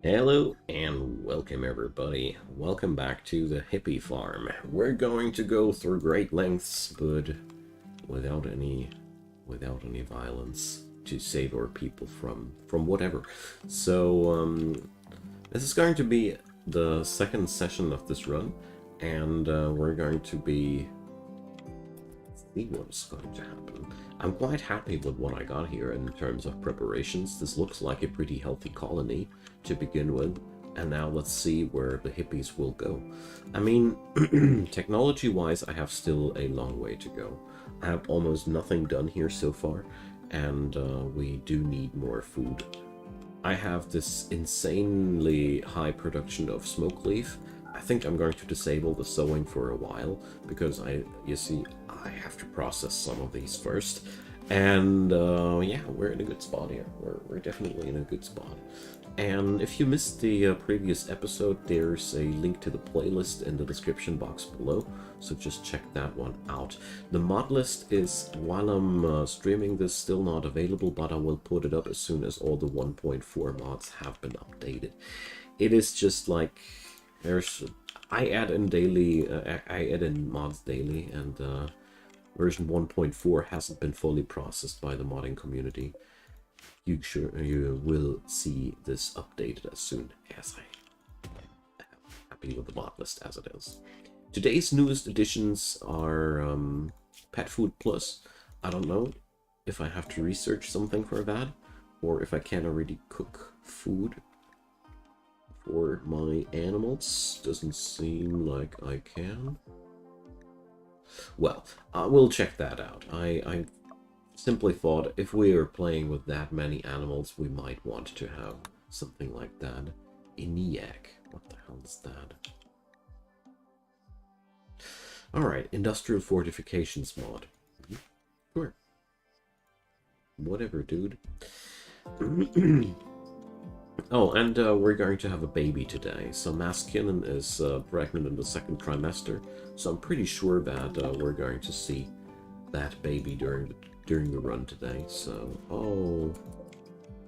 Hello and welcome everybody. Welcome back to the hippie farm. We're going to go through great lengths, but without any violence to save our people from whatever. So this is going to be the second session of this run, and we're going to be see what's going to happen. I'm quite happy with what I got here in terms of preparations. This looks like a pretty healthy colony to begin with, and now let's see where the hippies will go. I mean, technology-wise, I have still a long way to go. I have almost nothing done here so far, and we do need more food. I have this insanely high production of smoke leaf. I think I'm going to disable the sewing for a while, because you see, I have to process some of these first. And yeah, we're in a good spot here. We're definitely in a good spot. And if you missed the previous episode, there's a link to the playlist in the description box below, so just check that one out. The mod list is, while I'm streaming this, still not available, but I will put it up as soon as all the 1.4 mods have been updated. It is just like, I add in mods daily, and version 1.4 hasn't been fully processed by the modding community. You will see this updated as soon as I am happy with the mod list as it is. Today's newest additions are Pet Food Plus. I don't know if I have to research something for that, or if I can already cook food for my animals. Doesn't seem like I can. Well, I will check that out. I simply thought if we are playing with that many animals, we might want to have something like that. ENIAC. What the hell is that? Alright, Industrial Fortifications mod. Sure. Whatever, dude. Oh, and we're going to have a baby today. So Maskinen is pregnant in the second trimester, so I'm pretty sure that we're going to see that baby during the run today. So, oh,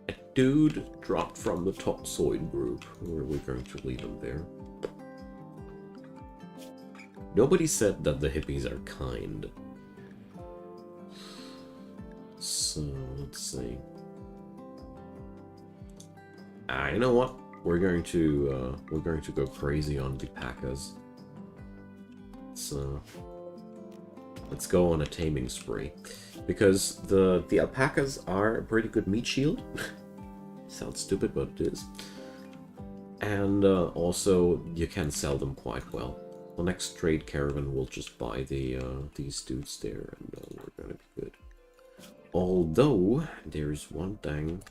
a dude dropped from the topsoid group. Or are we going to leave him there? Nobody said that the hippies are kind. So let's see. You know what? We're going to go crazy on the alpacas. Let's go on a taming spree, because the alpacas are a pretty good meat shield. Sounds stupid, but it is. And also you can sell them quite well. The next trade caravan will just buy these dudes there, and we're gonna be good. Although there's one thing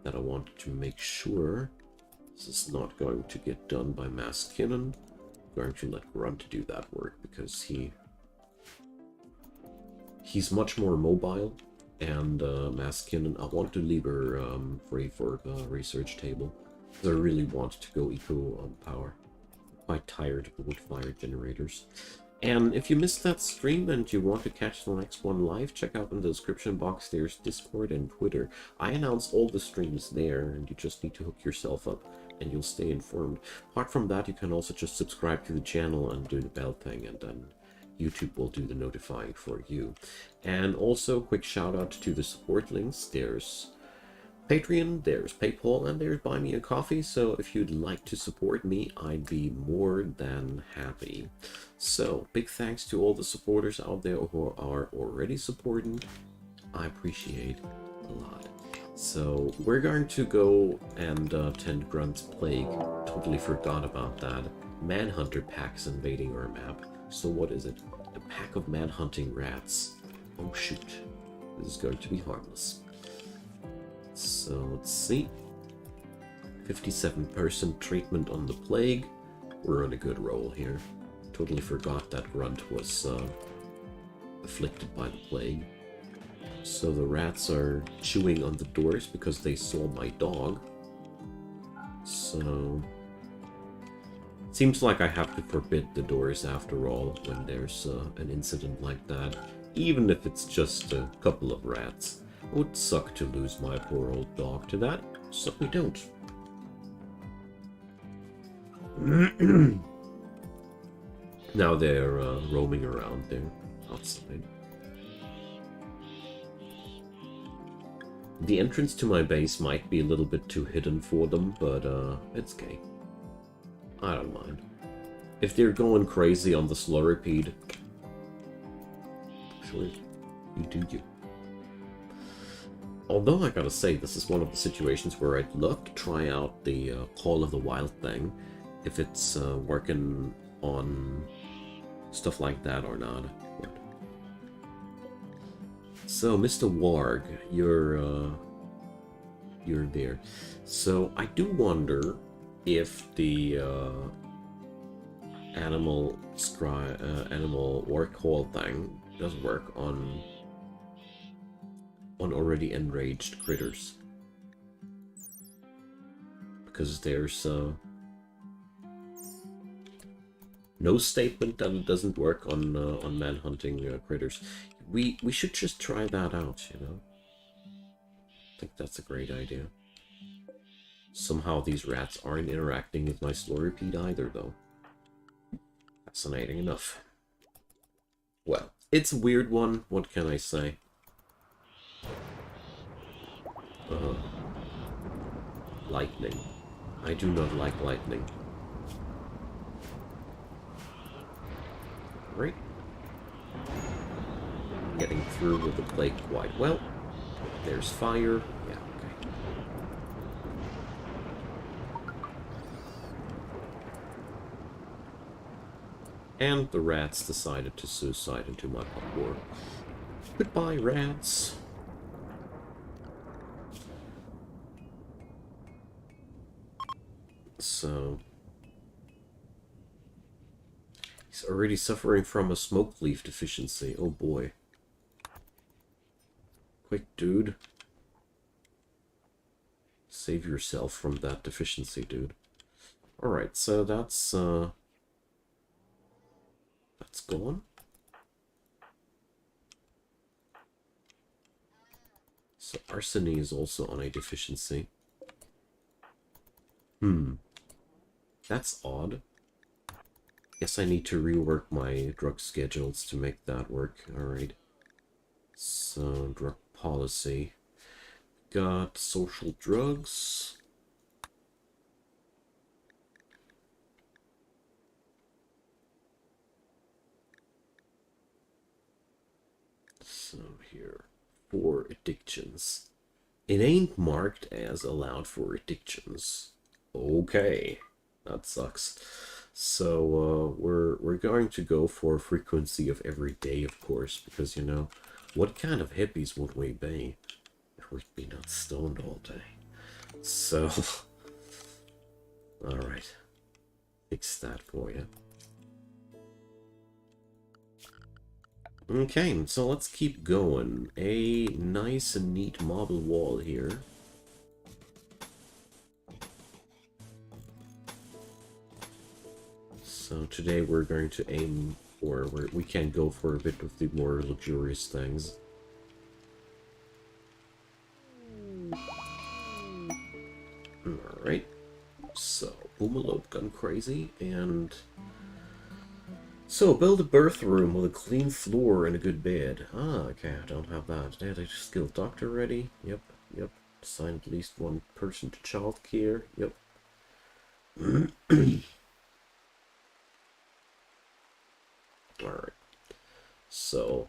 that I want to make sure this is not going to get done by Maskinen. I'm going to let Grunt do that work, because he's much more mobile, and Maskinen, I want to leave her free for the research table, because I really want to go eco on power. I'm quite tired of the wood-fired generators. And if you missed that stream and you want to catch the next one live, check out in the description box. There's Discord and Twitter. I announce all the streams there, and you just need to hook yourself up and you'll stay informed. Apart from that, you can also just subscribe to the channel and do the bell thing, and then YouTube will do the notifying for you. And also, quick shout out to the support links. There's Patreon, there's PayPal, and there's Buy Me a Coffee. So if you'd like to support me, I'd be more than happy. So big thanks to all the supporters out there who are already supporting. I appreciate a lot. So we're going to go and tend Grunt's Plague. Totally forgot about that. Manhunter packs invading our map. So what is it? A pack of manhunting rats. Oh shoot. This is going to be harmless. So let's see. 57% treatment on the plague. We're on a good roll here. Totally forgot that Grunt was afflicted by the plague. So the rats are chewing on the doors because they saw my dog. So seems like I have to forbid the doors after all when there's an incident like that, even if it's just a couple of rats. It would suck to lose my poor old dog to that, so we don't. Now they're roaming around there outside. The entrance to my base might be a little bit too hidden for them, but it's okay. I don't mind. If they're going crazy on the slurripede, sure, you do you. Although I gotta say, this is one of the situations where I'd love to try out the Call of the Wild thing, if it's working on stuff like that or not. But... So, Mr. Warg, you're there. So, I do wonder if the animal orc hall thing does work on already enraged critters, because there's no statement that it doesn't work on man-hunting critters. We should just try that out, you know. I think that's a great idea. Somehow these rats aren't interacting with my slurripede either, though. Fascinating enough. Well, it's a weird one. What can I say? Lightning. I do not like lightning. Right. Getting through with the plague quite well. There's fire. Yeah, okay. And the rats decided to suicide into my parkour. Goodbye, rats. So... he's already suffering from a smoke leaf deficiency. Oh boy. Quick, dude. Save yourself from that deficiency, dude. Alright, so that's gone. So arseny is also on a deficiency. That's odd. Guess I need to rework my drug schedules to make that work. Alright. So, drug policy. Got social drugs. So here, for addictions. It ain't marked as allowed for addictions. Okay, that sucks. So we're going to go for frequency of every day, of course, because you know, what kind of hippies would we be if we'd be not stoned all day? So, all right, fix that for you. Okay, so let's keep going. A nice and neat marble wall here. So today we're going to aim, or we can go for a bit of the more luxurious things. Alright, so Boomalope gone crazy, and... so, build a birth room with a clean floor and a good bed. Ah, okay, I don't have that. Did I just skilled doctor ready? Yep, yep. Assign at least one person to childcare. Yep. Alright. So,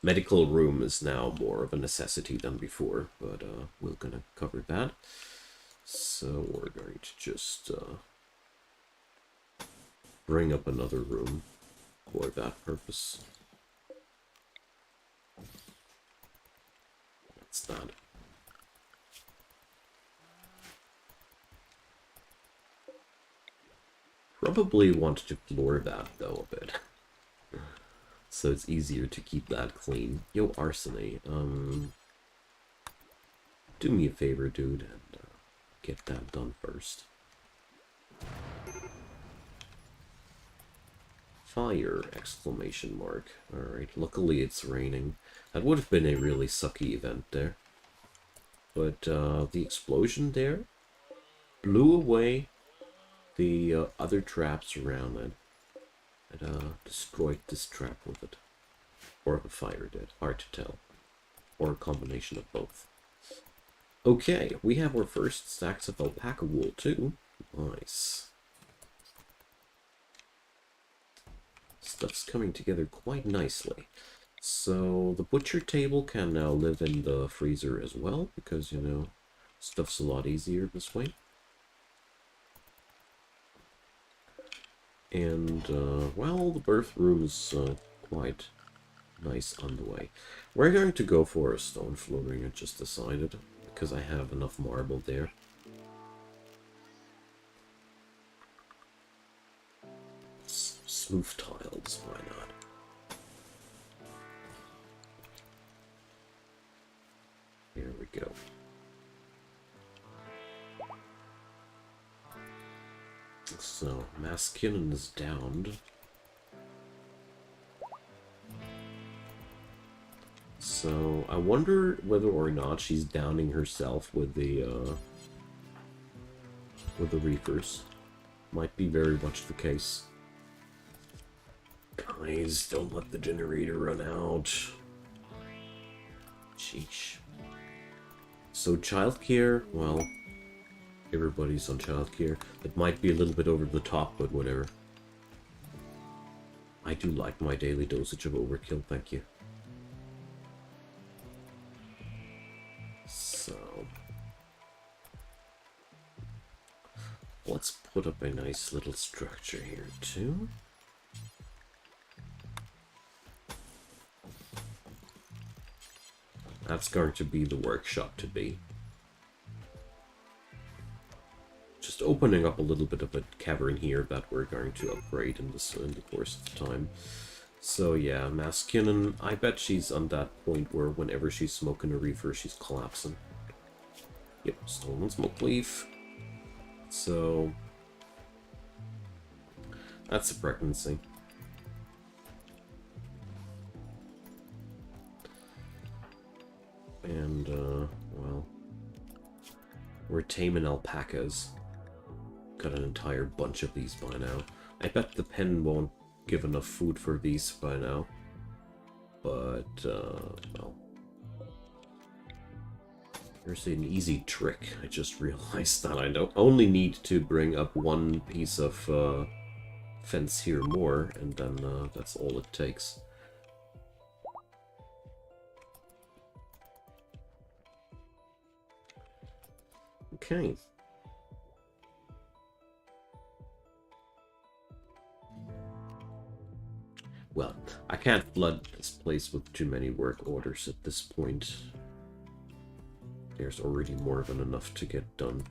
medical room is now more of a necessity than before, but we're gonna cover that. So, we're going to just bring up another room for that purpose. That's that. Probably want to floor that though a bit, so it's easier to keep that clean. Yo, arseny, do me a favor, dude, and get that done first. Fire! Exclamation mark. Alright, luckily it's raining. That would have been a really sucky event there. But the explosion there blew away the other traps around it. It destroyed this trap with it. Or the fire did. Hard to tell. Or a combination of both. Okay, we have our first stacks of alpaca wool too. Nice. Stuff's coming together quite nicely. So the butcher table can now live in the freezer as well, because, you know, stuff's a lot easier this way. And, well, the birth room is quite nice on the way. We're going to go for a stone flooring, I just decided, because I have enough marble there. Smooth tiles, why not? Here we go. So, masculine is downed. So, I wonder whether or not she's downing herself with the reefers. Might be very much the case. Guys, don't let the generator run out. Sheesh. So, childcare, well, everybody's on childcare. It might be a little bit over the top, but whatever. I do like my daily dosage of overkill, thank you. So, let's put up a nice little structure here, too. That's going to be the workshop to be. Just opening up a little bit of a cavern here that we're going to upgrade in the course of time. So yeah, Masculine, I bet she's on that point where whenever she's smoking a reefer, she's collapsing. Yep, stolen smoke leaf. So that's a pregnancy. And, well, we're taming alpacas. Got an entire bunch of these by now. I bet the pen won't give enough food for these by now. But, well. Here's an easy trick. I just realized that I don't only need to bring up one piece of fence here more, and then that's all it takes. Okay. Well, I can't flood this place with too many work orders at this point. There's already more than enough to get done.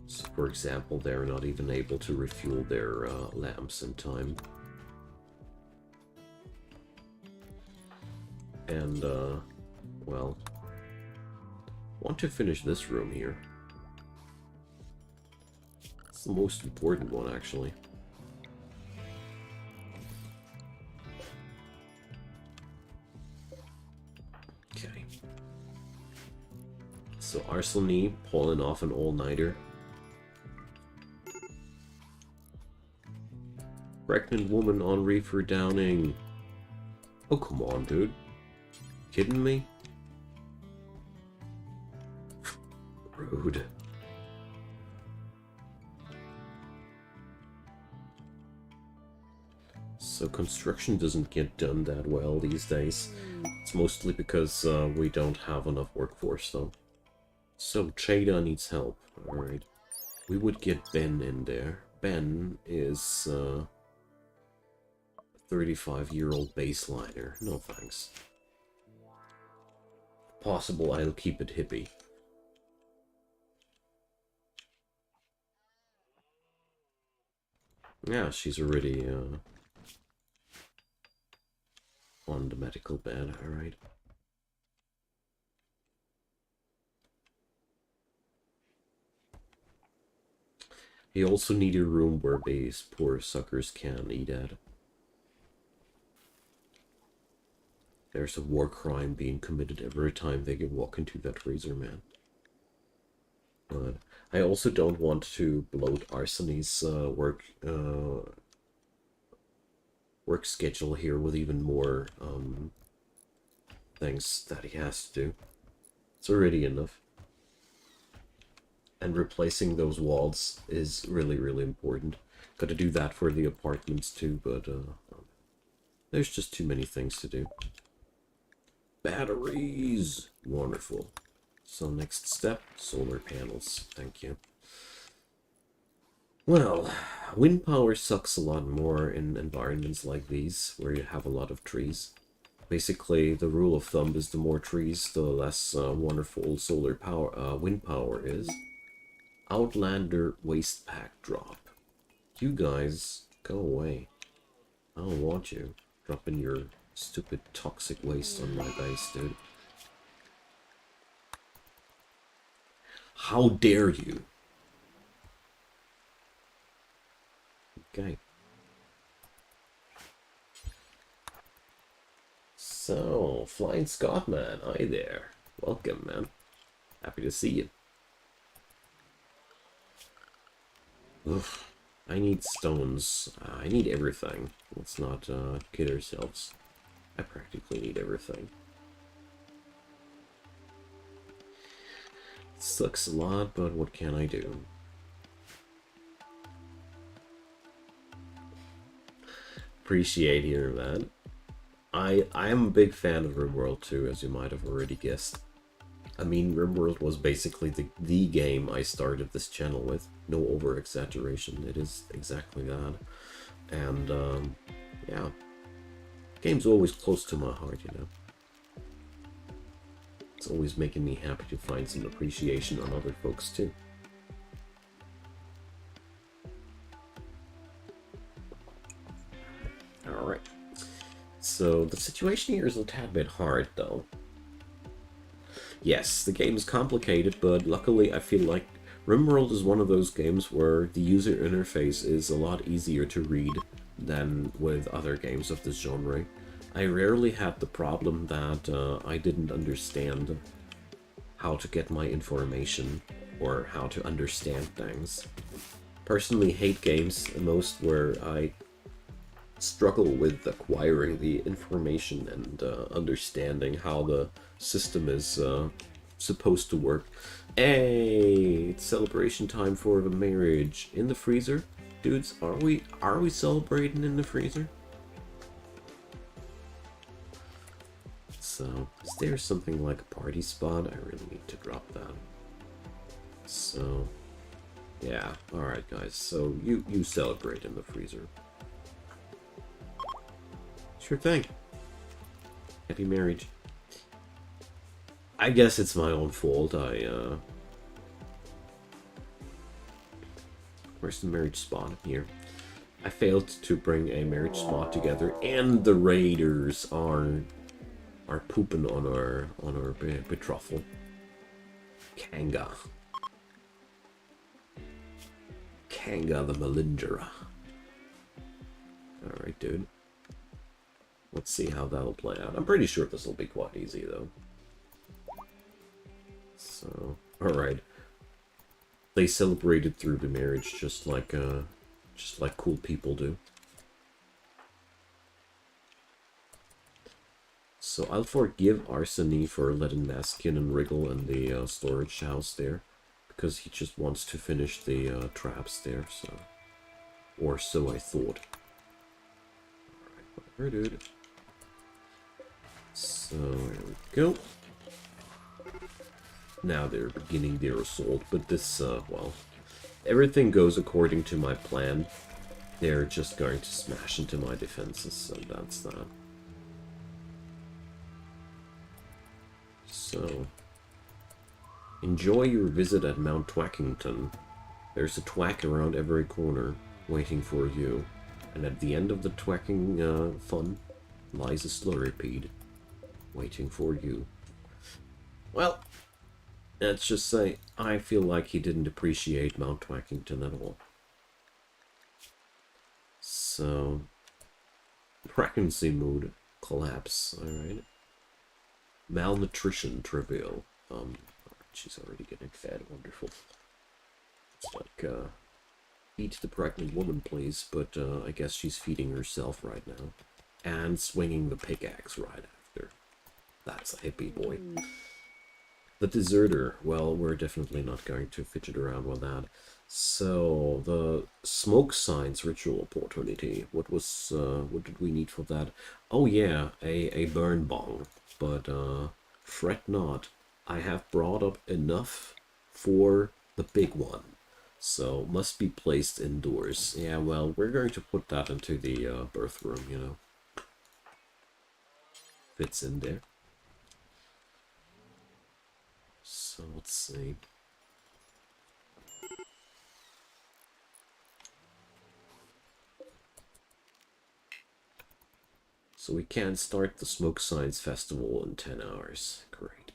So, for example, they're not even able to refuel their lamps in time. And, well, I want to finish this room here. It's the most important one, actually. Okay. So Arsene pulling off an all-nighter. Pregnant woman on reefer downing. Oh, come on, dude. Kidding me? Rude. So construction doesn't get done that well these days. It's mostly because we don't have enough workforce, though. So Chada needs help. Alright. We would get Ben in there. Ben is a 35-year-old baseliner. No thanks. Possible I'll keep it hippie. Yeah, she's already on the medical bed, alright. He also need a room where these poor suckers can eat at. There's a war crime being committed every time they can walk into that freezer, man. But I also don't want to bloat Arsenie's work schedule here with even more things that he has to do. It's already enough. And replacing those walls is really, really important. Got to do that for the apartments too, but there's just too many things to do. Batteries! Wonderful. So next step, solar panels. Thank you. Well, wind power sucks a lot more in environments like these, where you have a lot of trees. Basically, the rule of thumb is the more trees, the less wonderful solar power, wind power is. Outlander waste pack drop. You guys, go away. I don't want you dropping your stupid toxic waste on my base, dude. How dare you? Okay. So, Flying Scottman, hi there. Welcome, man. Happy to see you. Oof. I need stones. I need everything. Let's not kid ourselves. I practically need everything. It sucks a lot, but what can I do? Appreciate hearing that. I am a big fan of Rimworld too, as you might have already guessed. I mean, Rimworld was basically the game I started this channel with. No over-exaggeration, it is exactly that. And, yeah. Game's always close to my heart, you know. It's always making me happy to find some appreciation on other folks too. Alright. So, the situation here is a tad bit hard, though. Yes, the game is complicated, but luckily I feel like Rimworld is one of those games where the user interface is a lot easier to read than with other games of this genre. I rarely had the problem that I didn't understand how to get my information or how to understand things. Personally hate games the most where I struggle with acquiring the information and understanding how the system is supposed to work. Hey, it's celebration time for the marriage in the freezer, dudes. Are we celebrating in the freezer? So, is there something like a party spot? I really need to drop that. So, yeah. All right, guys. So you celebrate in the freezer. Sure thing. Happy marriage. I guess it's my own fault. Where's the marriage spot here? I failed to bring a marriage spot together, and the raiders are pooping on our betrothal. Kanga the Melingerer. Alright, dude. Let's see how that'll play out. I'm pretty sure this will be quite easy, though. So, alright. They celebrated through the marriage just like cool people do. So I'll forgive Arseny for letting Maskian wriggle in the storage house there, because he just wants to finish the traps there, so... Or so I thought. Alright, whatever, dude. So, here we go. Now they're beginning their assault, but this, well... Everything goes according to my plan. They're just going to smash into my defenses, so that's that. So, enjoy your visit at Mount Twackington. There's a twack around every corner, waiting for you. And at the end of the twacking fun, lies a slurrypede, waiting for you. Well, let's just say, I feel like he didn't appreciate Mount Twackington at all. So, pregnancy mood, collapse, alright. Malnutrition trivial. She's already getting fed, wonderful. It's like, feed the pregnant woman, please, but I guess she's feeding herself right now. And swinging the pickaxe right after. That's a hippie boy. The deserter. Well, we're definitely not going to fidget around with that. So, the smoke signs ritual opportunity. What did we need for that? Oh yeah, a burn bong. But, fret not. I have brought up enough for the big one. So, must be placed indoors. Yeah, well, we're going to put that into the birth room, you know. Fits in there. So, let's see. So we can start the Smoke Signs Festival in 10 hours. Great.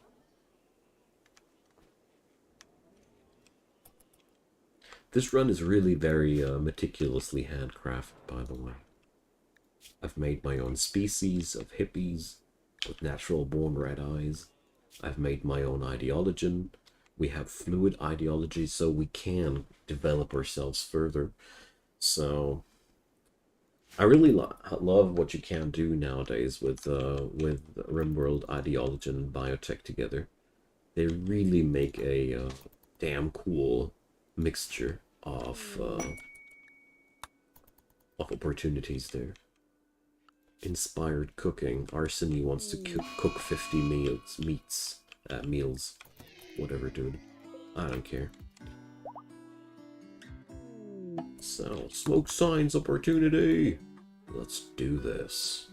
This run is really very meticulously handcrafted, by the way. I've made my own species of hippies with natural-born red eyes. I've made my own ideology. We have fluid ideology, so we can develop ourselves further. So I really love what you can do nowadays with Rimworld Ideology and Biotech together. They really make a damn cool mixture of opportunities there. Inspired cooking. Arseny wants to cook 50 meals. Whatever, dude. I don't care. So, smoke signs opportunity. Let's do this.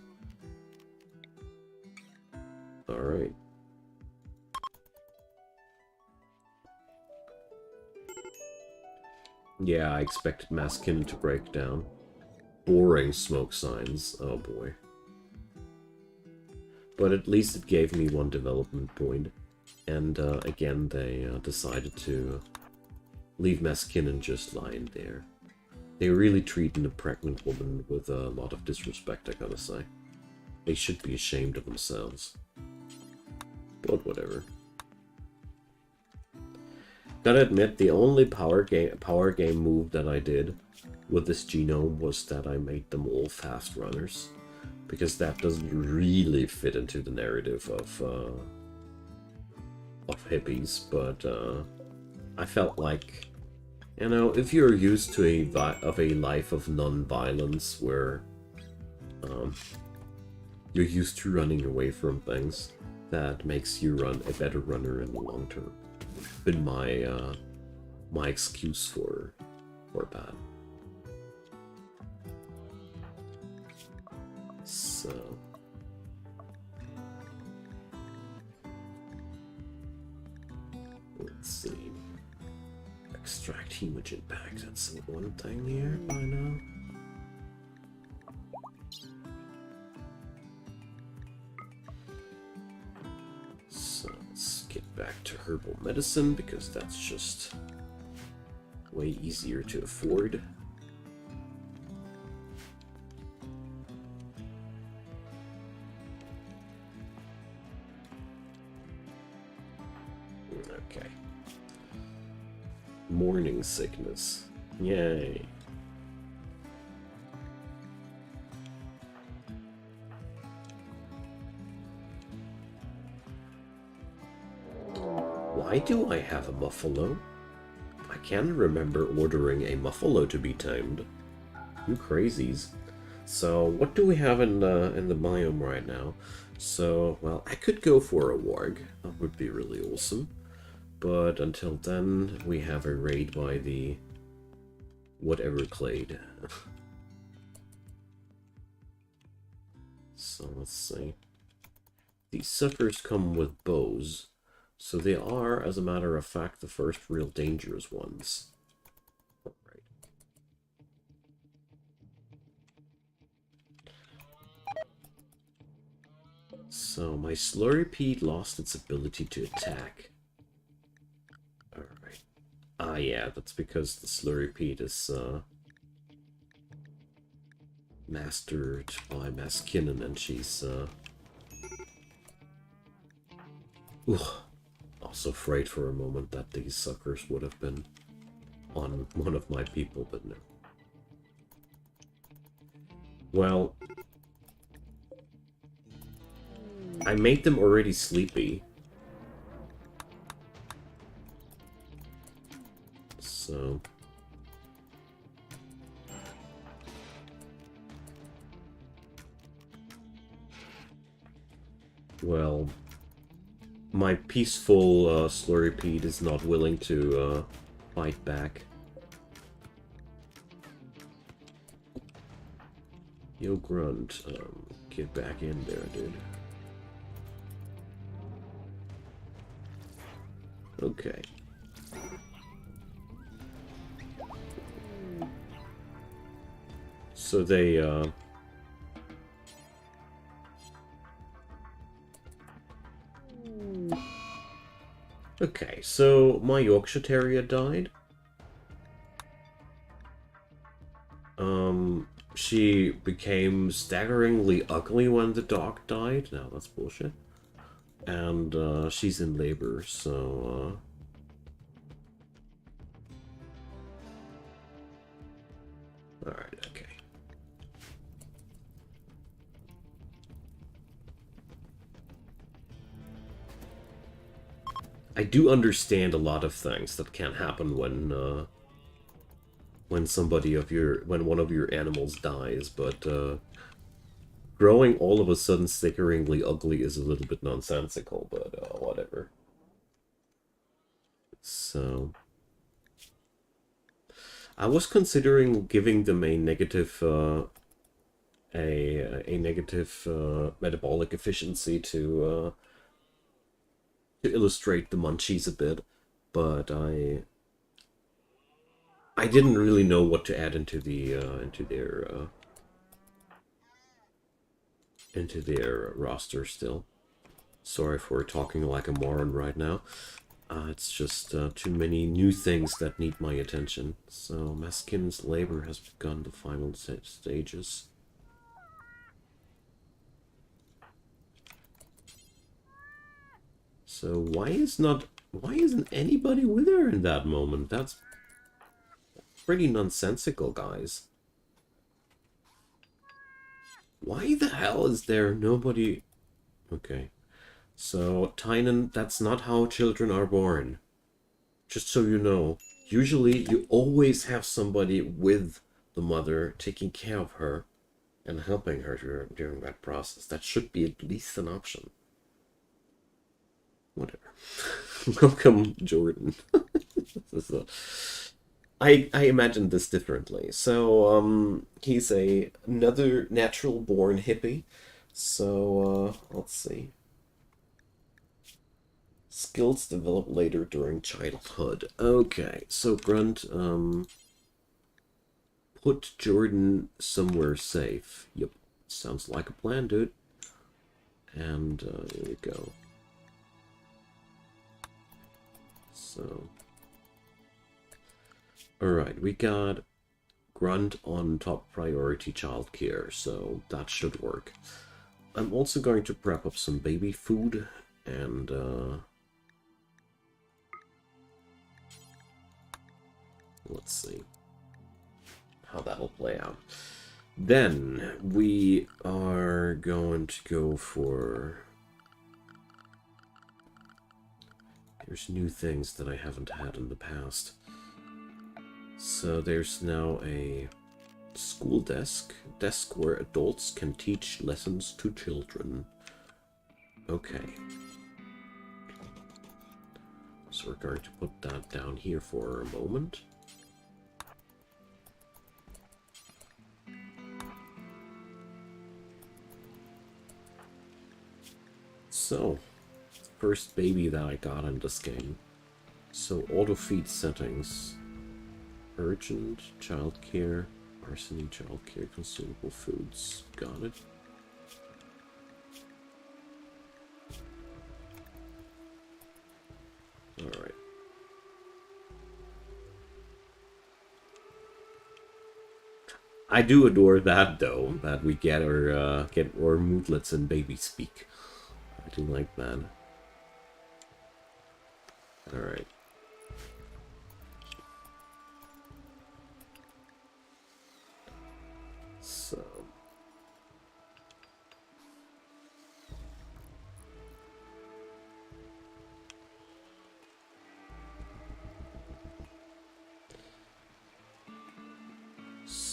Alright. Yeah, I expected Maskin to break down. Boring smoke signs. Oh boy. But at least it gave me one development point. And again, they decided to leave Maskinen just lying there. They really treating a pregnant woman with a lot of disrespect, I gotta say. They should be ashamed of themselves. But whatever. Gotta admit, the only power game move that I did with this genome was that I made them all fast runners. Because that doesn't really fit into the narrative of hippies, but I felt like, you know, if you're used to a life of non-violence where you're used to running away from things, that makes you a better runner in the long term. Been my my excuse for that. So let's see. Extract hemogen pack. That's one thing here by now. So let's get back to herbal medicine because that's just way easier to afford. Okay. Morning sickness. Yay. Why do I have a muffalo? I can't remember ordering a muffalo to be tamed. You crazies. So, what do we have in the biome right now? So, well, I could go for a warg. That would be really awesome. But until then, we have a raid by the whatever clade. So let's see. These suckers come with bows, so they are, as a matter of fact, the first real dangerous ones. Alright. So my Slurrypede lost its ability to attack. Alright. Ah, yeah, that's because the Slurrypede is mastered by Maskinen, and she's also afraid for a moment that these suckers would have been on one of my people, but no. Well, I made them already sleepy. So... Well, my peaceful Slurrypede is not willing to fight back. Yo, Grunt, get back in there, dude. Okay. So they, okay, so my Yorkshire Terrier died. She became staggeringly ugly when the dog died. No, that's bullshit. And, she's in labor, so, alright, okay. I do understand a lot of things that can happen when somebody of when one of your animals dies, but, growing all of a sudden staggeringly ugly is a little bit nonsensical, but, whatever. So... I was considering giving them a negative, metabolic efficiency to illustrate the munchies a bit, but I didn't really know what to add into the into their roster still. Sorry for talking like a moron right now. It's just too many new things that need my attention. So Maskin's labor has begun the final stages. So why isn't anybody with her in that moment? That's pretty nonsensical, guys. Why the hell is there nobody? Okay. So, Tynan, that's not how children are born. Just so you know. Usually, you always have somebody with the mother taking care of her and helping her during that process. That should be at least an option. Whatever. Welcome, Jordan. I imagined this differently. So, he's another natural-born hippie. So, let's see. Skills develop later during childhood. Okay, so Grunt, put Jordan somewhere safe. Yep, sounds like a plan, dude. And, here we go. So... Alright, we got Grunt on top priority childcare, so that should work. I'm also going to prep up some baby food, and, let's see how that'll play out. Then we are going to go for... There's new things that I haven't had in the past. So there's now a school desk where adults can teach lessons to children. Okay. So we're going to put that down here for a moment. So, first baby that I got in this game. So, auto feed settings. Urgent, childcare, arsony, childcare, consumable foods. Got it. Alright. I do adore that, though, that we get our moodlets and baby speak. I do like that. Alright.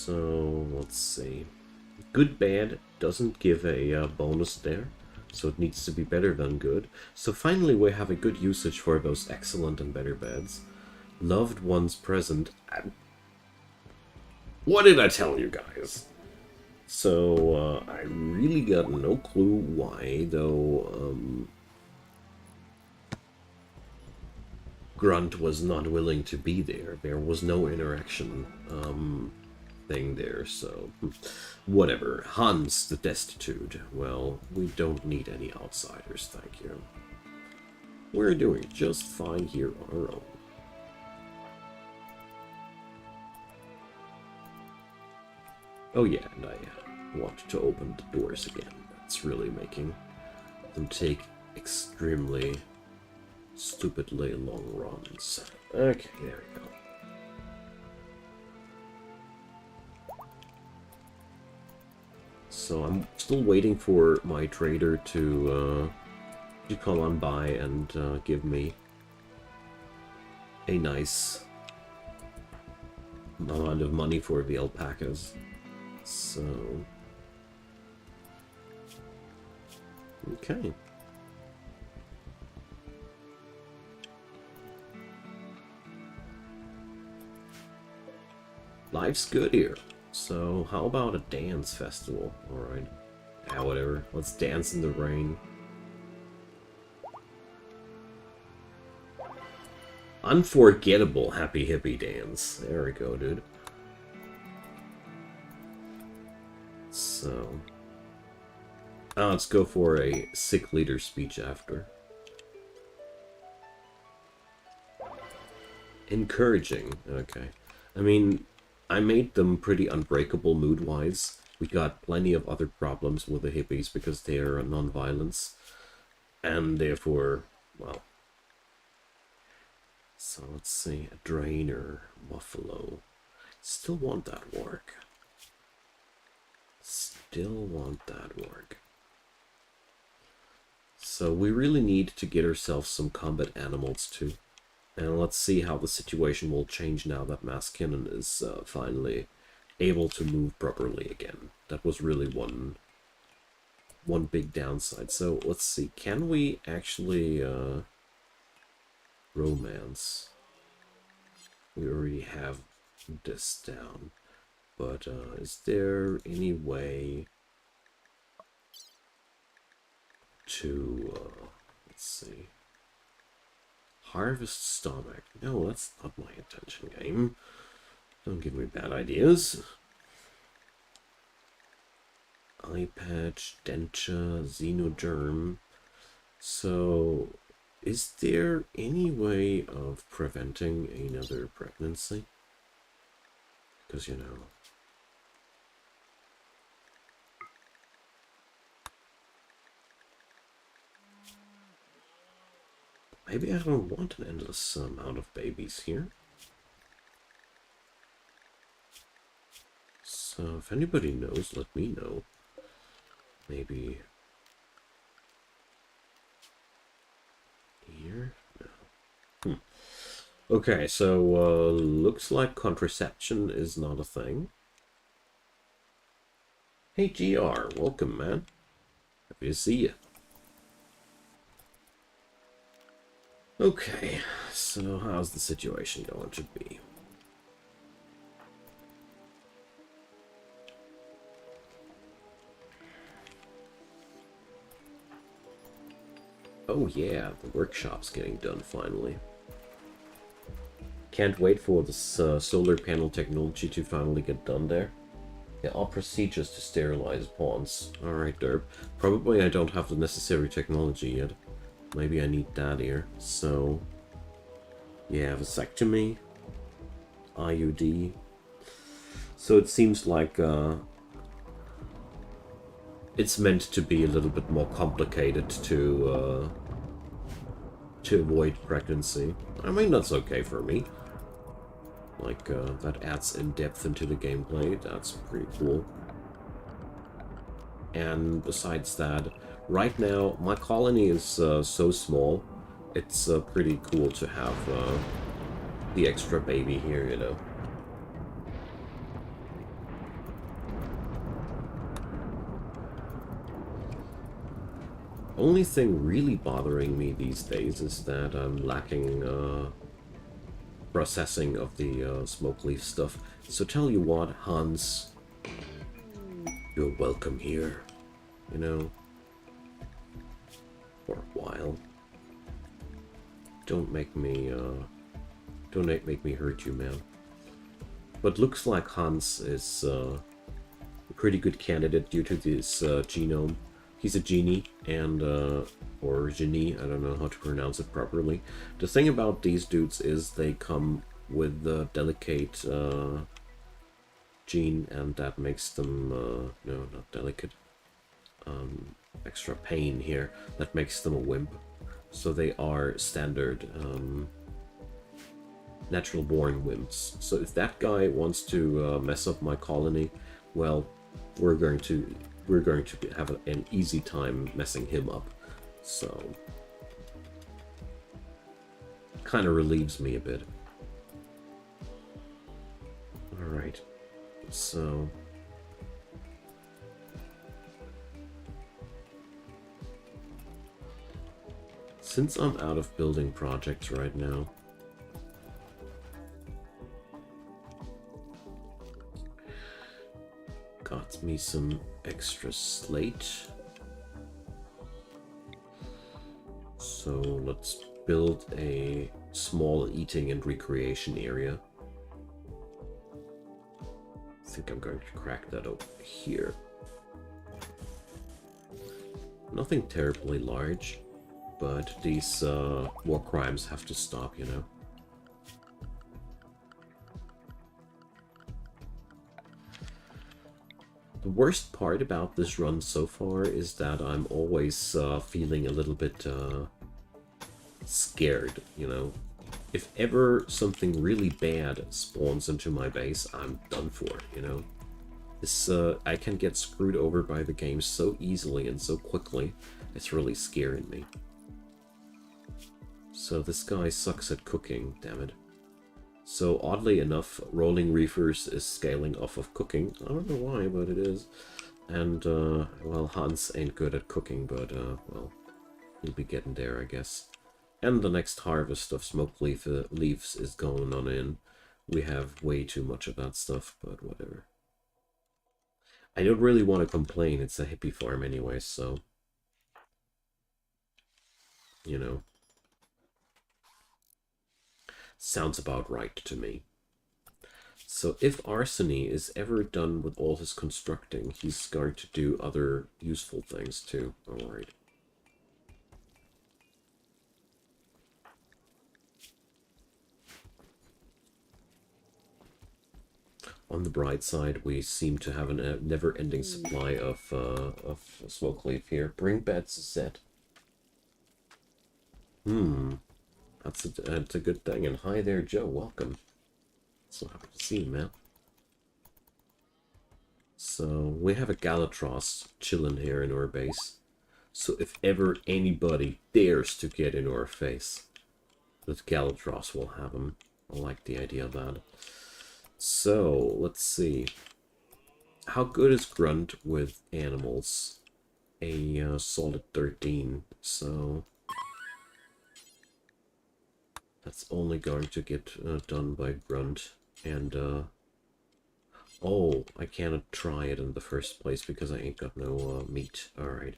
So, let's see. Good bad doesn't give a bonus there, so it needs to be better than good. So finally we have a good usage for those excellent and better bads. Loved ones present. What did I tell you guys? So, I really got no clue why, though, Grunt was not willing to be there. There was no interaction, thing there, so whatever. Hans the Destitute. Well, we don't need any outsiders, thank you. We're doing just fine here on our own. Oh yeah, and I want to open the doors again. That's really making them take extremely stupidly long runs. Okay, there we go. So I'm still waiting for my trader to come on by and give me a nice amount of money for the alpacas. So, okay. Life's good here. So, how about a dance festival? Alright. Yeah, whatever. Let's dance in the rain. Unforgettable Happy Hippie dance. There we go, dude. So... let's go for a sick leader speech after. Encouraging. Okay. I mean... I made them pretty unbreakable mood-wise. We got plenty of other problems with the hippies because they are non-violence. And therefore, well... So let's see, a drainer, buffalo. Still want that work. Still want that work. So we really need to get ourselves some combat animals too. And let's see how the situation will change now that Maskinen is finally able to move properly again. That was really one big downside. So let's see, can we actually romance? We already have this down, but is there any way to let's see. Harvest stomach. No, that's not my intention, game. Don't give me bad ideas. Eye patch, denture, xenoderm. So, is there any way of preventing another pregnancy? Because, you know... Maybe I don't want an endless amount of babies here. So, if anybody knows, let me know. Maybe... here? No. Okay, so, looks like contraception is not a thing. Hey, GR, welcome, man. Happy to see you. Okay, so how's the situation going to be? Oh yeah, the workshop's getting done finally. Can't wait for this solar panel technology to finally get done there. Yeah, all procedures to sterilize pawns. Alright, derp. Probably I don't have the necessary technology yet. Maybe I need that here. So, yeah, vasectomy, IUD. So it seems like it's meant to be a little bit more complicated to avoid pregnancy. I mean, that's okay for me. Like, that adds in depth into the gameplay. That's pretty cool. And besides that, right now, my colony is so small, it's pretty cool to have the extra baby here, you know. Only thing really bothering me these days is that I'm lacking processing of the smoke leaf stuff. So tell you what, Hans, you're welcome here, you know, for a while. Don't make me hurt you, man. But looks like Hans is a pretty good candidate due to this genome. He's a genie, and or genie, I don't know how to pronounce it properly. The thing about these dudes is they come with a delicate gene, and that makes them, no, not delicate, extra pain here, that makes them a wimp. So they are standard natural born wimps. So if that guy wants to mess up my colony, well, we're going to have an easy time messing him up. So kind of relieves me a bit. All right, so since I'm out of building projects right now, got me some extra slate. So let's build a small eating and recreation area. I think I'm going to crack that over here. Nothing terribly large, but these war crimes have to stop, you know. The worst part about this run so far is that I'm always feeling a little bit scared, you know. If ever something really bad spawns into my base, I'm done for, you know. This, I can get screwed over by the game so easily and so quickly, it's really scaring me. So this guy sucks at cooking, damn it. So oddly enough, Rolling Reefers is scaling off of cooking. I don't know why, but it is. And, well, Hans ain't good at cooking, but, well, he'll be getting there, I guess. And the next harvest of smoke leaves is going on in. We have way too much of that stuff, but whatever. I don't really want to complain, it's a hippie farm anyway, so... you know. Sounds about right to me. So if Arseny is ever done with all his constructing, he's going to do other useful things too. Alright. On the bright side, we seem to have a never-ending supply of smoke leaf here. Bring beds set. That's a good thing. And hi there, Joe. Welcome. So happy to see you, man. So we have a Galatros chilling here in our base. So if ever anybody dares to get in our face, that Galatros will have him. I like the idea of that. So let's see. How good is Grunt with animals? A solid 13. So that's only going to get done by Grunt. And, oh, I cannot try it in the first place because I ain't got no meat. Alright.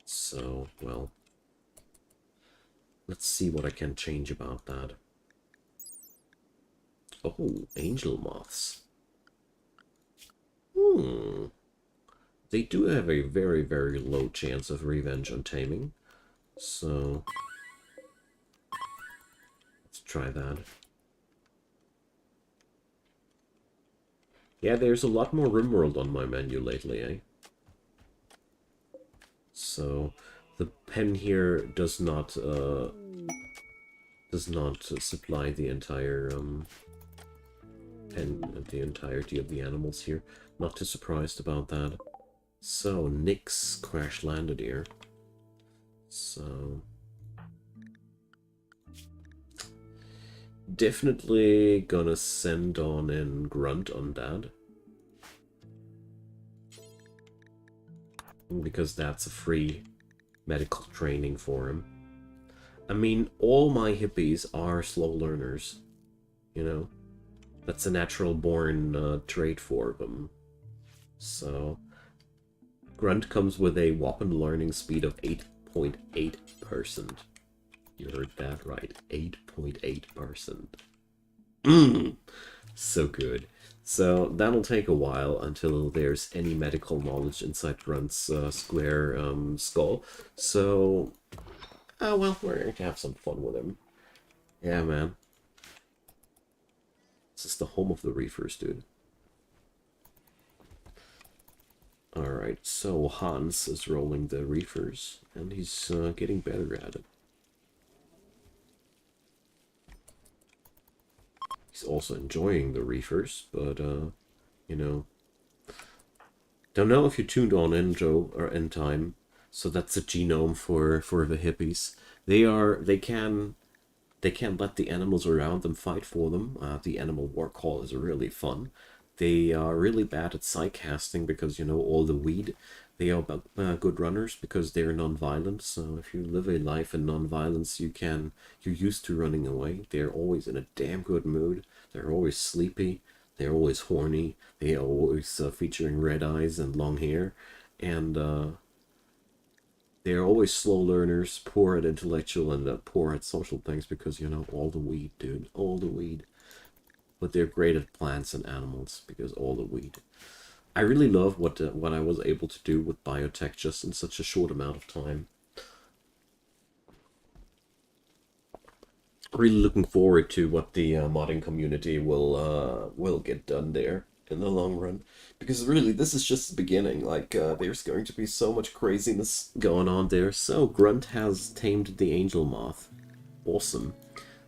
So, well, let's see what I can change about that. Oh, angel moths. They do have a very, very low chance of revenge on taming. So let's try that. Yeah, there's a lot more Rimworld on my menu lately, eh? So the pen here does not supply the entire pen, the entirety of the animals here. Not too surprised about that. So Nyx crash landed here. So definitely gonna send on in Grunt on that. Because that's a free medical training for him. I mean, all my hippies are slow learners, you know? That's a natural born trait for them. So, Grunt comes with a whopping learning speed of 8.8%. You heard that right, 8.8%. So good. So that'll take a while until there's any medical knowledge inside Grunt's square skull. So, well, we're going to have some fun with him. Yeah, man. This is the home of the reefers, dude. Alright, so Hans is rolling the reefers, and he's getting better at it. He's also enjoying the reefers, but, you know... Don't know if you tuned on in, Joe, or in time. So that's a genome for the hippies. They can let the animals around them fight for them. The animal war call is really fun. They are really bad at sidecasting because, you know, all the weed. They are good runners because they're non-violent. So if you live a life in non-violence, you're used to running away. They're always in a damn good mood. They're always sleepy. They're always horny. They are always featuring red eyes and long hair. And they're always slow learners, poor at intellectual and poor at social things because, you know, all the weed, dude. All the weed. But they're great at plants and animals because all the weed. I really love what I was able to do with biotech just in such a short amount of time. Really looking forward to what the modding community will get done there in the long run, because really this is just the beginning. Like there's going to be so much craziness going on there. So Grunt has tamed the angel moth. Awesome.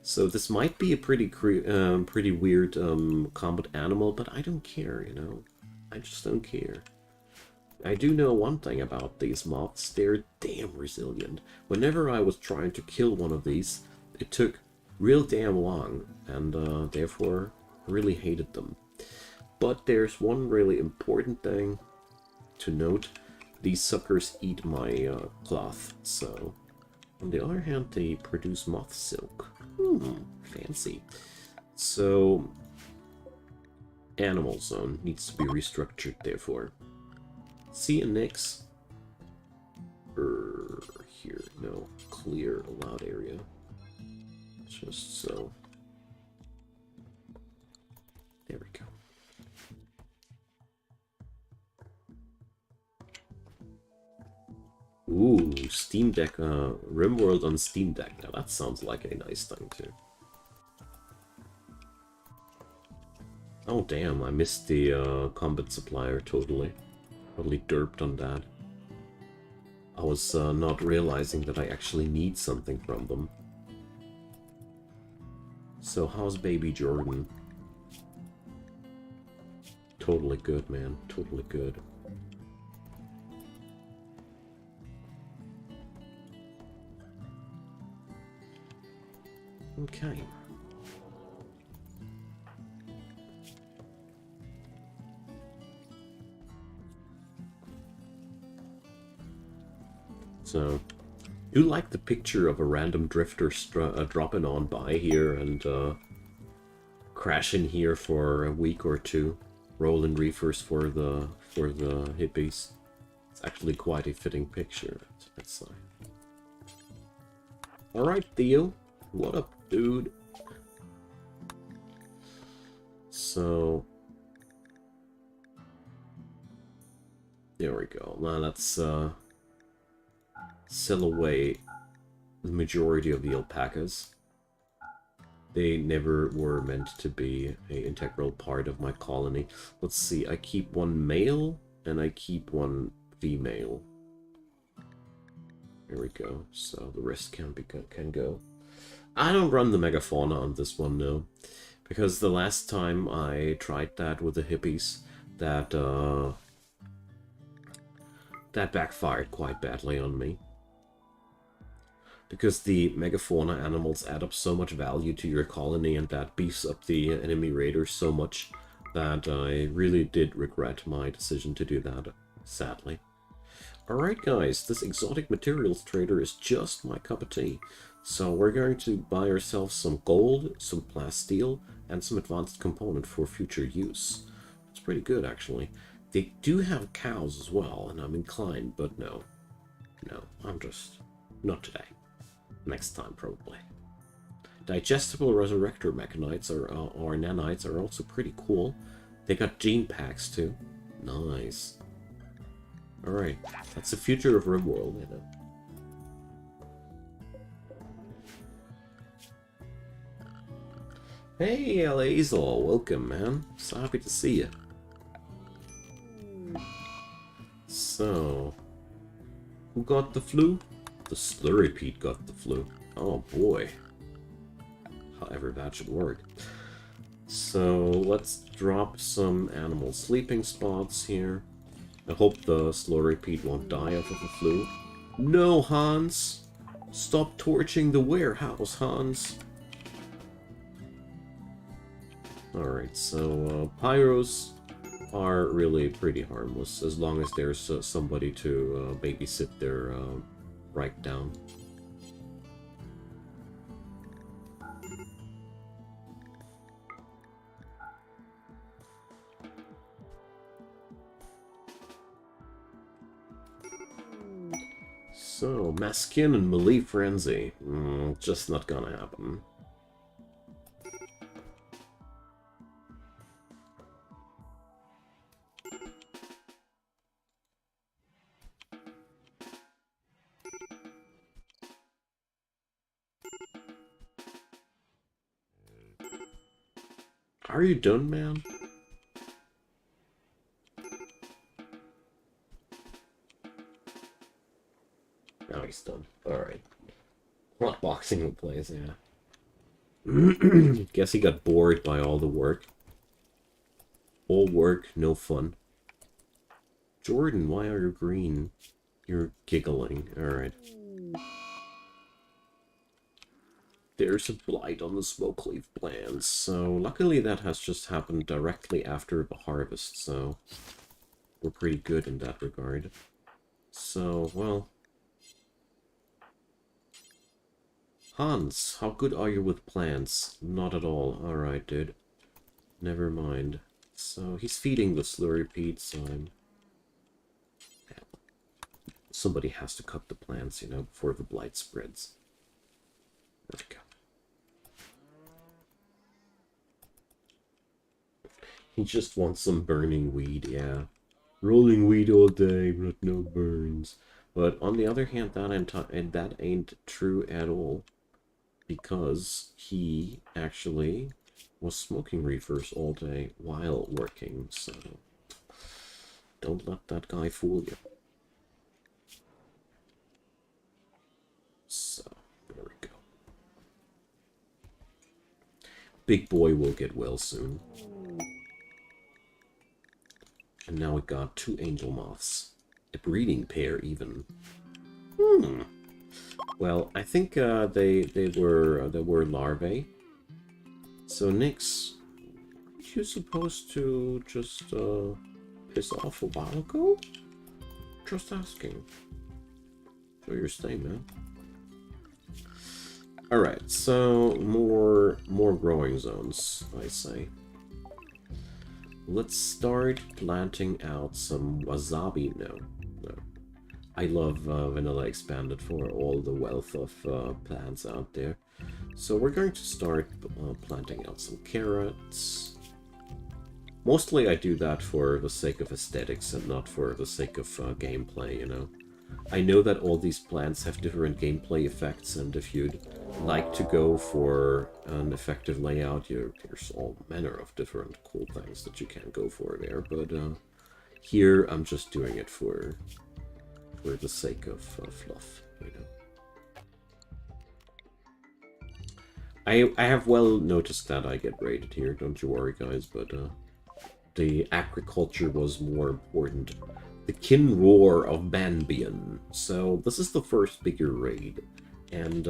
So this might be a pretty weird combat animal, but I don't care, you know. I just don't care. I do know one thing about these moths. They're damn resilient. Whenever I was trying to kill one of these, it took real damn long, and therefore I really hated them. But there's one really important thing to note. These suckers eat my cloth, so... On the other hand, they produce moth silk. Fancy. So, animal zone needs to be restructured, therefore. See and Nix. Here, no. Clear allowed area. Just so. There we go. Ooh, Steam Deck, Rimworld on Steam Deck. Now that sounds like a nice thing too. Oh damn, I missed the combat supplier totally. Totally derped on that. I was not realizing that I actually need something from them. So how's baby Jordan? Totally good, man. Totally good. Okay. So, do like the picture of a random drifter dropping on by here and crashing here for a week or two, rolling reefers for the hippies. It's actually quite a fitting picture. Let's say. All right, Theo. What up, dude? So, there we go. Now let's sell away the majority of the alpacas. They never were meant to be an integral part of my colony. Let's see, I keep one male and I keep one female. There we go. So the rest can go. I don't run the megafauna on this one, no. Because the last time I tried that with the hippies, that backfired quite badly on me. Because the megafauna animals add up so much value to your colony, and that beefs up the enemy raiders so much that I really did regret my decision to do that, sadly. Alright guys, this exotic materials trader is just my cup of tea. So we're going to buy ourselves some gold, some plasteel, and some advanced component for future use. It's pretty good actually. They do have cows as well, and I'm inclined, but no. No, I'm just... not today. Next time, probably. Digestible resurrector mechanites or nanites are also pretty cool. They got gene packs too. Nice. Alright, that's the future of Rimworld, you know. Hey, Alazel, welcome, man. So happy to see you. So, who got the flu? The Slurry Pete got the flu. Oh boy. However, that should work. So, let's drop some animal sleeping spots here. I hope the Slurry Pete won't die of the flu. No, Hans! Stop torching the warehouse, Hans! Alright, so pyros are really pretty harmless, as long as there's somebody to babysit their breakdown. So, Maskin and Melee Frenzy. Just not gonna happen. Are you done, man? Now he's done. Alright. Hotboxing the place, yeah. Guess he got bored by all the work. All work, no fun. Jordan, why are you green? You're giggling. Alright. There's a blight on the smoke leaf plants, so luckily that has just happened directly after the harvest, so we're pretty good in that regard. So, well... Hans, how good are you with plants? Not at all. Alright, dude. Never mind. So, he's feeding the Slurry Pete, so somebody has to cut the plants, you know, before the blight spreads. There we go. He just wants some burning weed, yeah. Rolling weed all day, but no burns. But on the other hand, that ain't true at all. Because he actually was smoking reefers all day while working, so don't let that guy fool you. So, there we go. Big boy will get well soon. And now we got 2 angel moths. A breeding pair, even. Well, I think they were larvae. So Nyx, weren't you supposed to just piss off a while ago? Just asking. Show your stay, man. All right, so more growing zones, I say. Let's start planting out some wasabi. No. I love Vanilla Expanded for all the wealth of plants out there. So we're going to start planting out some carrots. Mostly I do that for the sake of aesthetics and not for the sake of gameplay, you know. I know that all these plants have different gameplay effects, and if you'd like to go for an effective layout, there's all manner of different cool things that you can go for there, but here I'm just doing it for the sake of fluff, you know. I have well noticed that I get rated here, don't you worry guys, but the agriculture was more important. The Kin Roar of Banbian. So this is the first bigger raid, and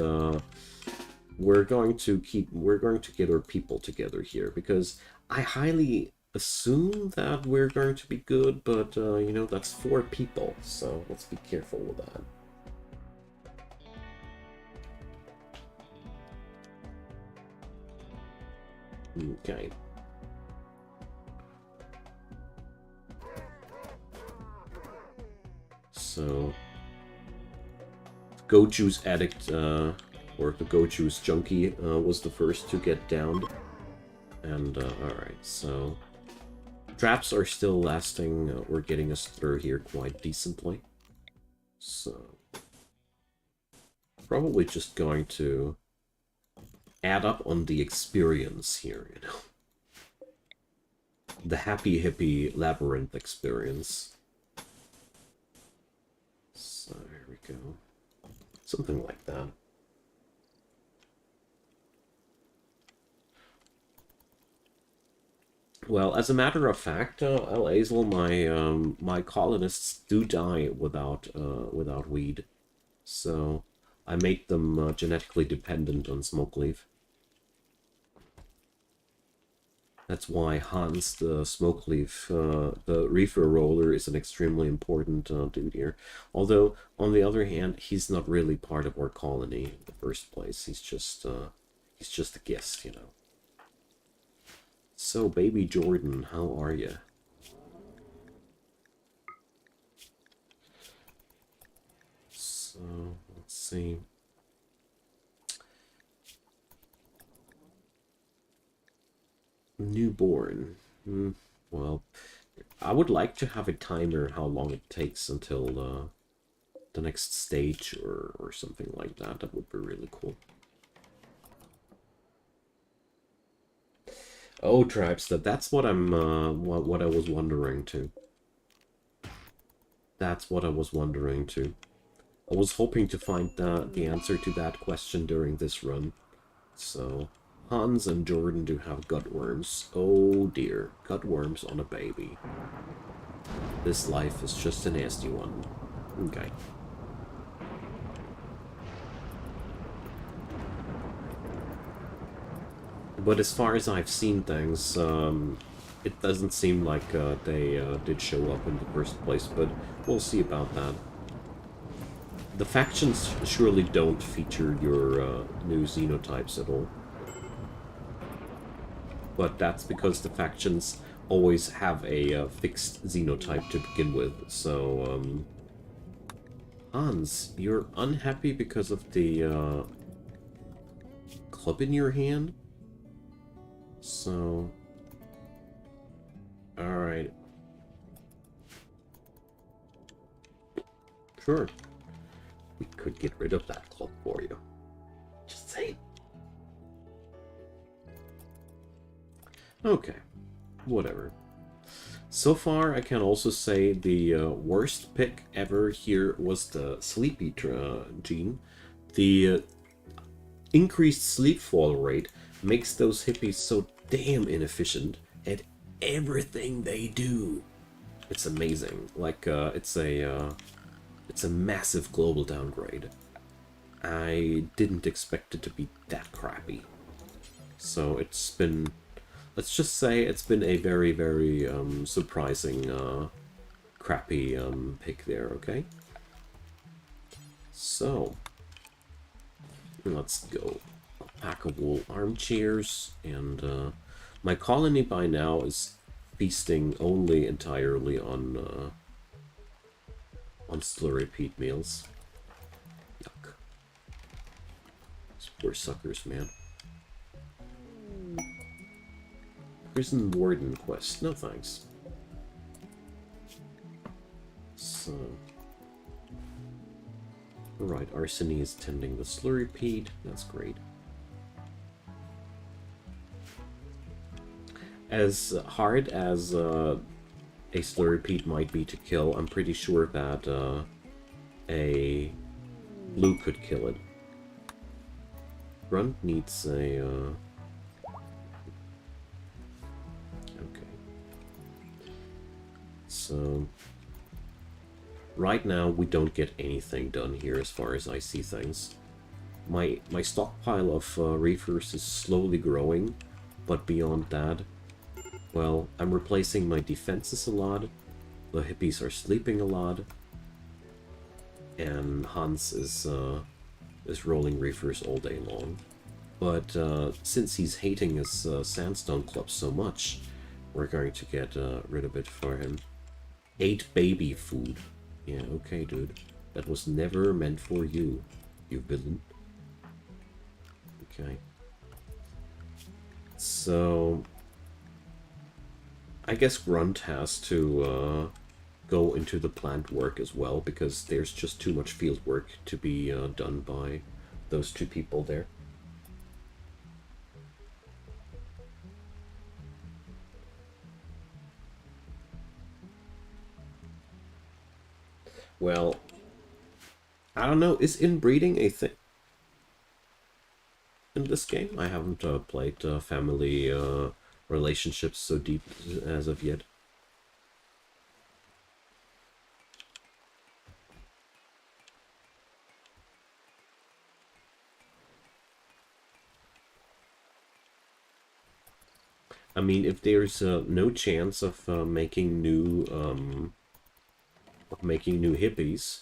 we're going to get our people together here, because I highly assume that we're going to be good, but, you know, that's 4 people, so let's be careful with that. Okay. So, Go Juice Addict, or the Go Juice Junkie, was the first to get downed. And, alright, so... Traps are still lasting, we're getting us through here quite decently. So... Probably just going to add up on the experience here, you know. The Happy Hippie Labyrinth experience. So, here we go. Something like that. Well, as a matter of fact, Alazel, my colonists do die without weed, so I made them genetically dependent on smoke leaf. That's why Hans, the smoke leaf, the reefer roller, is an extremely important dude here. Although, on the other hand, he's not really part of our colony in the first place. He's just a guest, you know. So, baby Jordan, how are you? So, let's see. Newborn. Well, I would like to have a timer how long it takes until the next stage or something like that. That would be really cool. Oh, Tribestep, that's what I'm, what I was wondering too. That's what I was wondering too. I was hoping to find the answer to that question during this run. So, Hans and Jordan do have gutworms. Oh dear, gutworms on a baby. This life is just a nasty one. Okay. But as far as I've seen things, it doesn't seem like they did show up in the first place, but we'll see about that. The factions surely don't feature your new xenotypes at all. But that's because the factions always have a fixed xenotype to begin with, so... Hans, you're unhappy because of the club in your hand? So... Alright. Sure. We could get rid of that club for you. Just saying. Okay. Whatever. So far, I can also say the worst pick ever here was the Sleepy gene. The increased sleep fall rate makes those hippies so damn inefficient at everything they do. It's amazing. Like, it's a massive global downgrade. I didn't expect it to be that crappy. So it's been, let's just say it's been a very, very surprising crappy pick there, okay? So, let's go. Pack of wool armchairs, and my colony by now is feasting only entirely on slurry peat meals. Yuck. These poor suckers, man. Prison Warden quest. No thanks. So... Alright, Arseny is tending the slurry peat. That's great. As hard as a slurry peat might be to kill, I'm pretty sure that a blue could kill it. Grunt needs a... Okay. So... Right now, we don't get anything done here as far as I see things. My stockpile of reefers is slowly growing, but beyond that, Well, I'm replacing my defenses a lot. The hippies are sleeping a lot. And Hans is rolling reefers all day long. But since he's hating his sandstone club so much, we're going to get rid of it for him. 8 baby food. Yeah, okay, dude. That was never meant for you, you villain. Okay. So, I guess Grunt has to go into the plant work as well, because there's just too much field work to be done by those 2 people there. Well, I don't know, is inbreeding a thing in this game? I haven't played family relationships so deep as of yet. I mean, if there's no chance of making new hippies,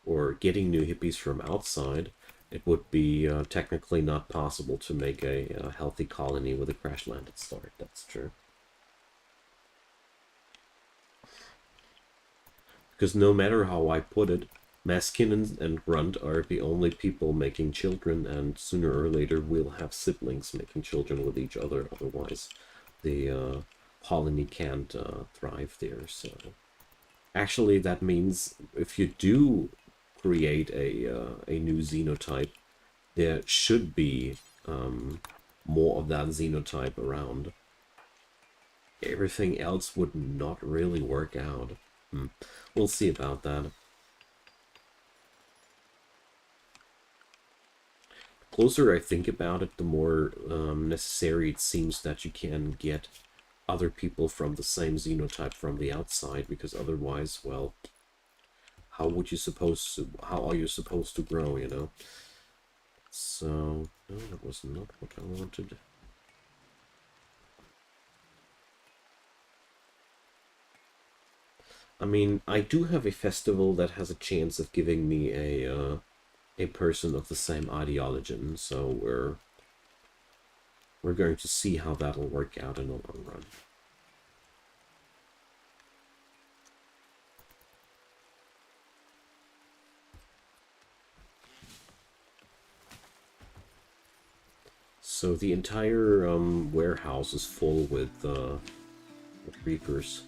or getting new hippies from outside, it would be technically not possible to make a healthy colony with a crash-landed start. That's true. Because no matter how I put it, Maskin and Grunt are the only people making children, and sooner or later we'll have siblings making children with each other. Otherwise, the colony can't thrive there. So, actually, that means if you do create a new xenotype, there should be more of that xenotype around. Everything else would not really work out. We'll see about that. The closer I think about it, the more necessary it seems that you can get other people from the same xenotype from the outside, because otherwise, well, how are you supposed to grow, you know? So, no, that was not what I wanted. I mean, I do have a festival that has a chance of giving me a person of the same ideology, so we're going to see how that'll work out in the long run. So the entire warehouse is full with reapers.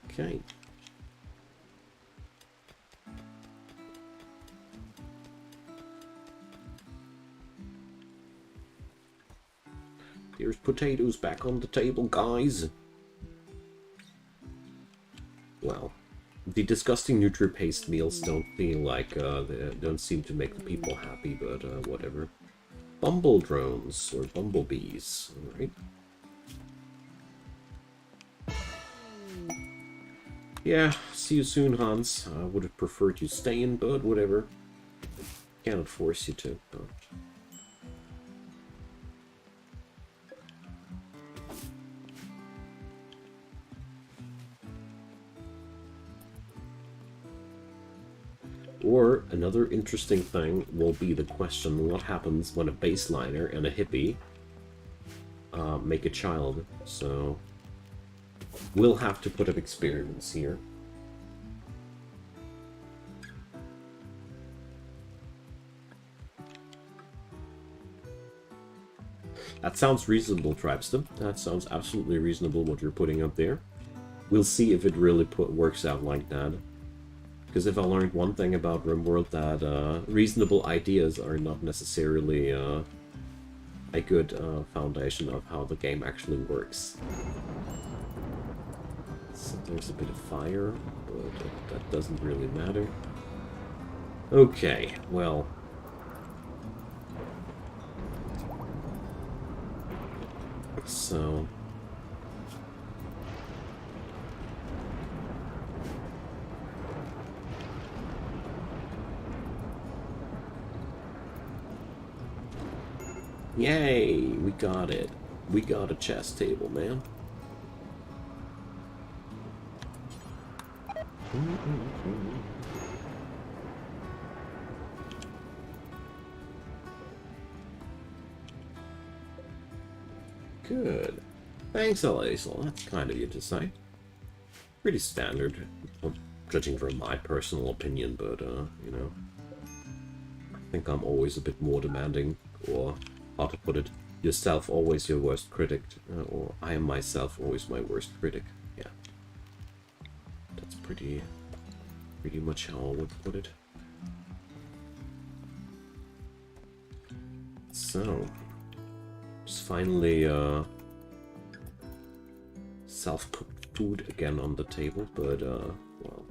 Okay. Here's potatoes back on the table, guys. Well, the disgusting nutri-paste meals don't feel like they don't seem to make the people happy, but whatever. Bumble drones or bumblebees, alright. Yeah, see you soon, Hans. I would have preferred you stay in, but whatever. Cannot force you to. But... Or, another interesting thing will be the question, what happens when a baseliner and a hippie make a child? So, we'll have to put up experiments here. That sounds reasonable, Tribeston. That sounds absolutely reasonable what you're putting up there. We'll see if it really works out like that. Because if I learned one thing about Rimworld, that reasonable ideas are not necessarily a good foundation of how the game actually works. So there's a bit of fire, but that doesn't really matter. Okay, well... So... Yay! We got it. We got a chess table, man. Good. Thanks, Alaisel. That's kind of you to say. Pretty standard, judging from my personal opinion, but, you know, I think I'm always a bit more demanding, or, how to put it, yourself always your worst critic, or I am myself always my worst critic. Yeah. That's pretty much how I would put it. So, just finally, self-cooked food again on the table, but, well,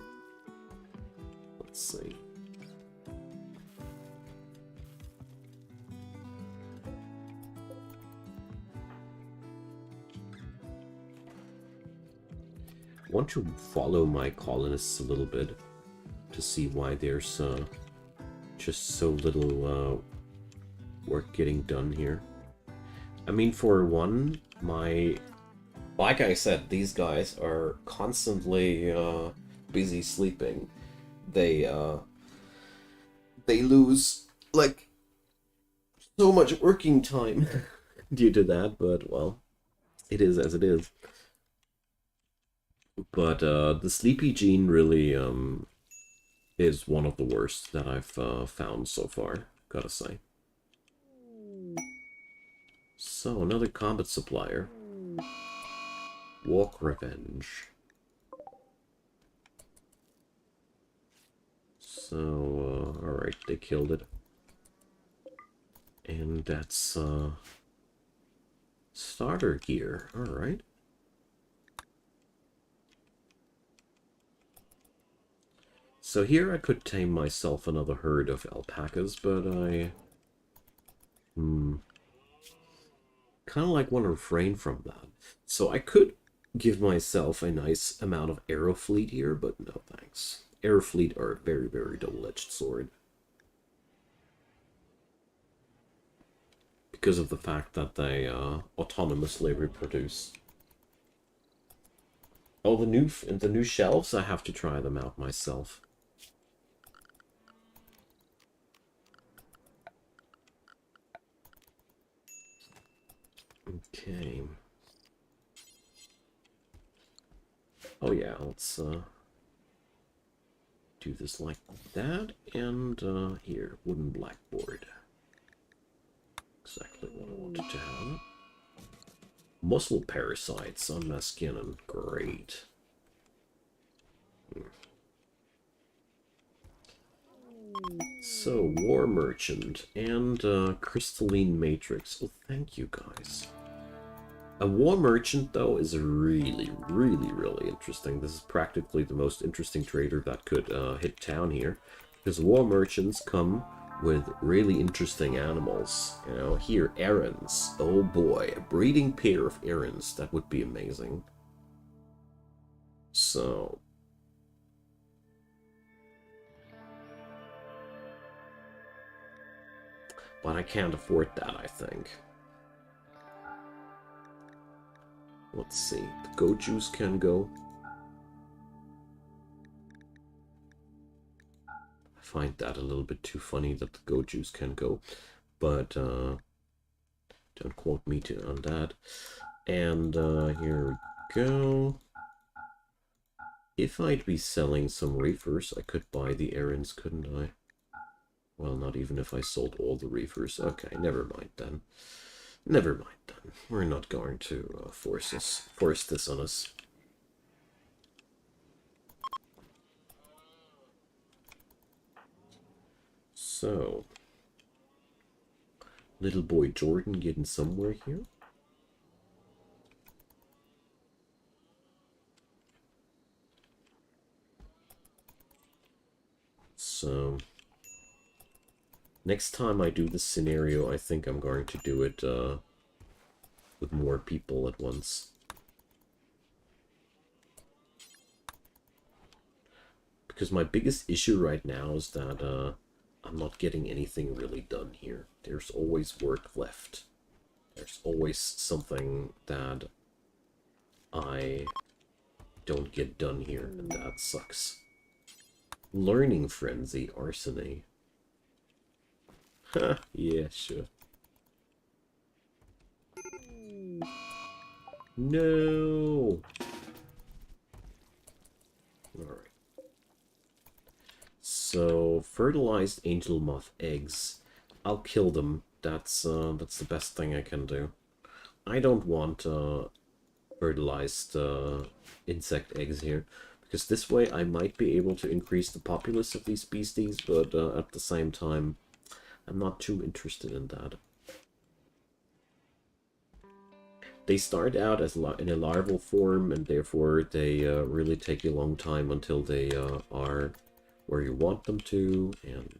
let's see. I want to follow my colonists a little bit to see why there's just so little work getting done here. I mean, for one, like I said, these guys are constantly busy sleeping. They lose like so much working time due to that, but well, it is as it is. But the sleepy gene really is one of the worst that I've found so far, gotta say. So, another combat supplier. Walk Revenge. So, alright, they killed it. And that's starter gear, alright. So here I could tame myself another herd of alpacas, but I kind of like want to refrain from that. So I could give myself a nice amount of arrow fleet here, but no thanks. Arrow fleet are a very, very double-edged sword. Because of the fact that they autonomously reproduce. Oh, the new shelves, I have to try them out myself. Okay. Oh yeah, let's do this like that, and here, wooden blackboard. Exactly what I wanted to have. Muscle parasites on my skin, and great. So, War Merchant and Crystalline Matrix. Oh, thank you guys. A War Merchant, though, is really, really interesting. This is practically the most interesting trader that could hit town here. Because War Merchants come with really interesting animals. You know, here, Errands. Oh boy, a breeding pair of Errands. That would be amazing. So... but I can't afford that, I think. Let's see. The goat juice can go. I find that a little bit too funny that the goat juice can go. But, don't quote me on that. And, here we go. If I'd be selling some reefers, I could buy the errands, couldn't I? Well, not even if I sold all the reefers. Okay, never mind then. Never mind then. We're not going to force this on us. So, little boy Jordan getting somewhere here. So, next time I do this scenario, I think I'm going to do it with more people at once. Because my biggest issue right now is that I'm not getting anything really done here. There's always work left. There's always something that I don't get done here, and that sucks. Learning Frenzy, Arseny. Ha, yeah, sure. No! Alright. So, fertilized angel moth eggs. I'll kill them. That's the best thing I can do. I don't want fertilized insect eggs here, because this way I might be able to increase the populace of these beasties, but at the same time, I'm not too interested in that. They start out as in a larval form, and therefore they really take a long time until they are where you want them to, and